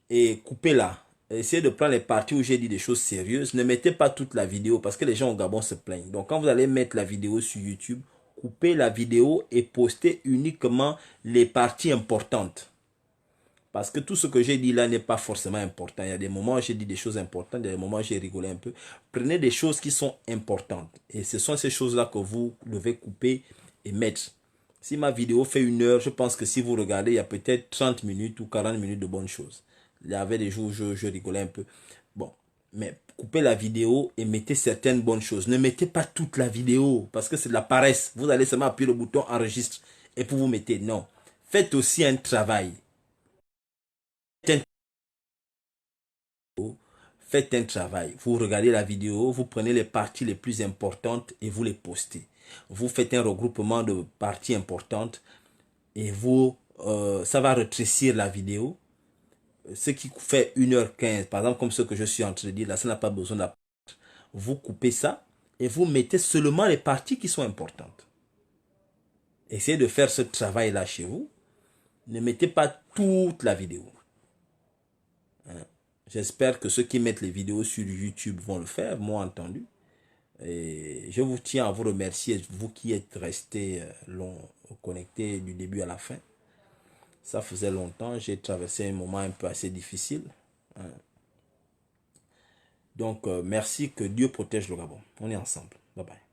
et coupez-la. Essayez de prendre les parties où j'ai dit des choses sérieuses. Ne mettez pas toute la vidéo parce que les gens au Gabon se plaignent. Donc quand vous allez mettre la vidéo sur YouTube, coupez la vidéo et postez uniquement les parties importantes. Parce que tout ce que j'ai dit là n'est pas forcément important. Il y a des moments où j'ai dit des choses importantes, il y a des moments où j'ai rigolé un peu. Prenez des choses qui sont importantes. Et ce sont ces choses-là que vous devez couper et mettre. Si ma vidéo fait 1 heure, je pense que si vous regardez, il y a peut-être 30 minutes ou 40 minutes de bonnes choses. Il y avait des jours où je rigolais un peu. Bon, mais coupez la vidéo et mettez certaines bonnes choses. Ne mettez pas toute la vidéo parce que c'est de la paresse. Vous allez seulement appuyer le bouton enregistre et puis vous mettez. Non. Faites aussi un travail. Faites un travail. Vous regardez la vidéo, vous prenez les parties les plus importantes et vous les postez. Vous faites un regroupement de parties importantes et ça va rétrécir la vidéo. Ce qui fait 1h15, par exemple, comme ce que je suis en train de dire, là, ça n'a pas besoin d'apparaître. Vous coupez ça et vous mettez seulement les parties qui sont importantes. Essayez de faire ce travail-là chez vous. Ne mettez pas toute la vidéo. Hein? J'espère que ceux qui mettent les vidéos sur YouTube vont le faire, moi entendu. Et je vous tiens à vous remercier, vous qui êtes restés connectés du début à la fin. Ça faisait longtemps, j'ai traversé un moment un peu assez difficile. Hein. Donc, merci, que Dieu protège le Gabon. On est ensemble. Bye bye.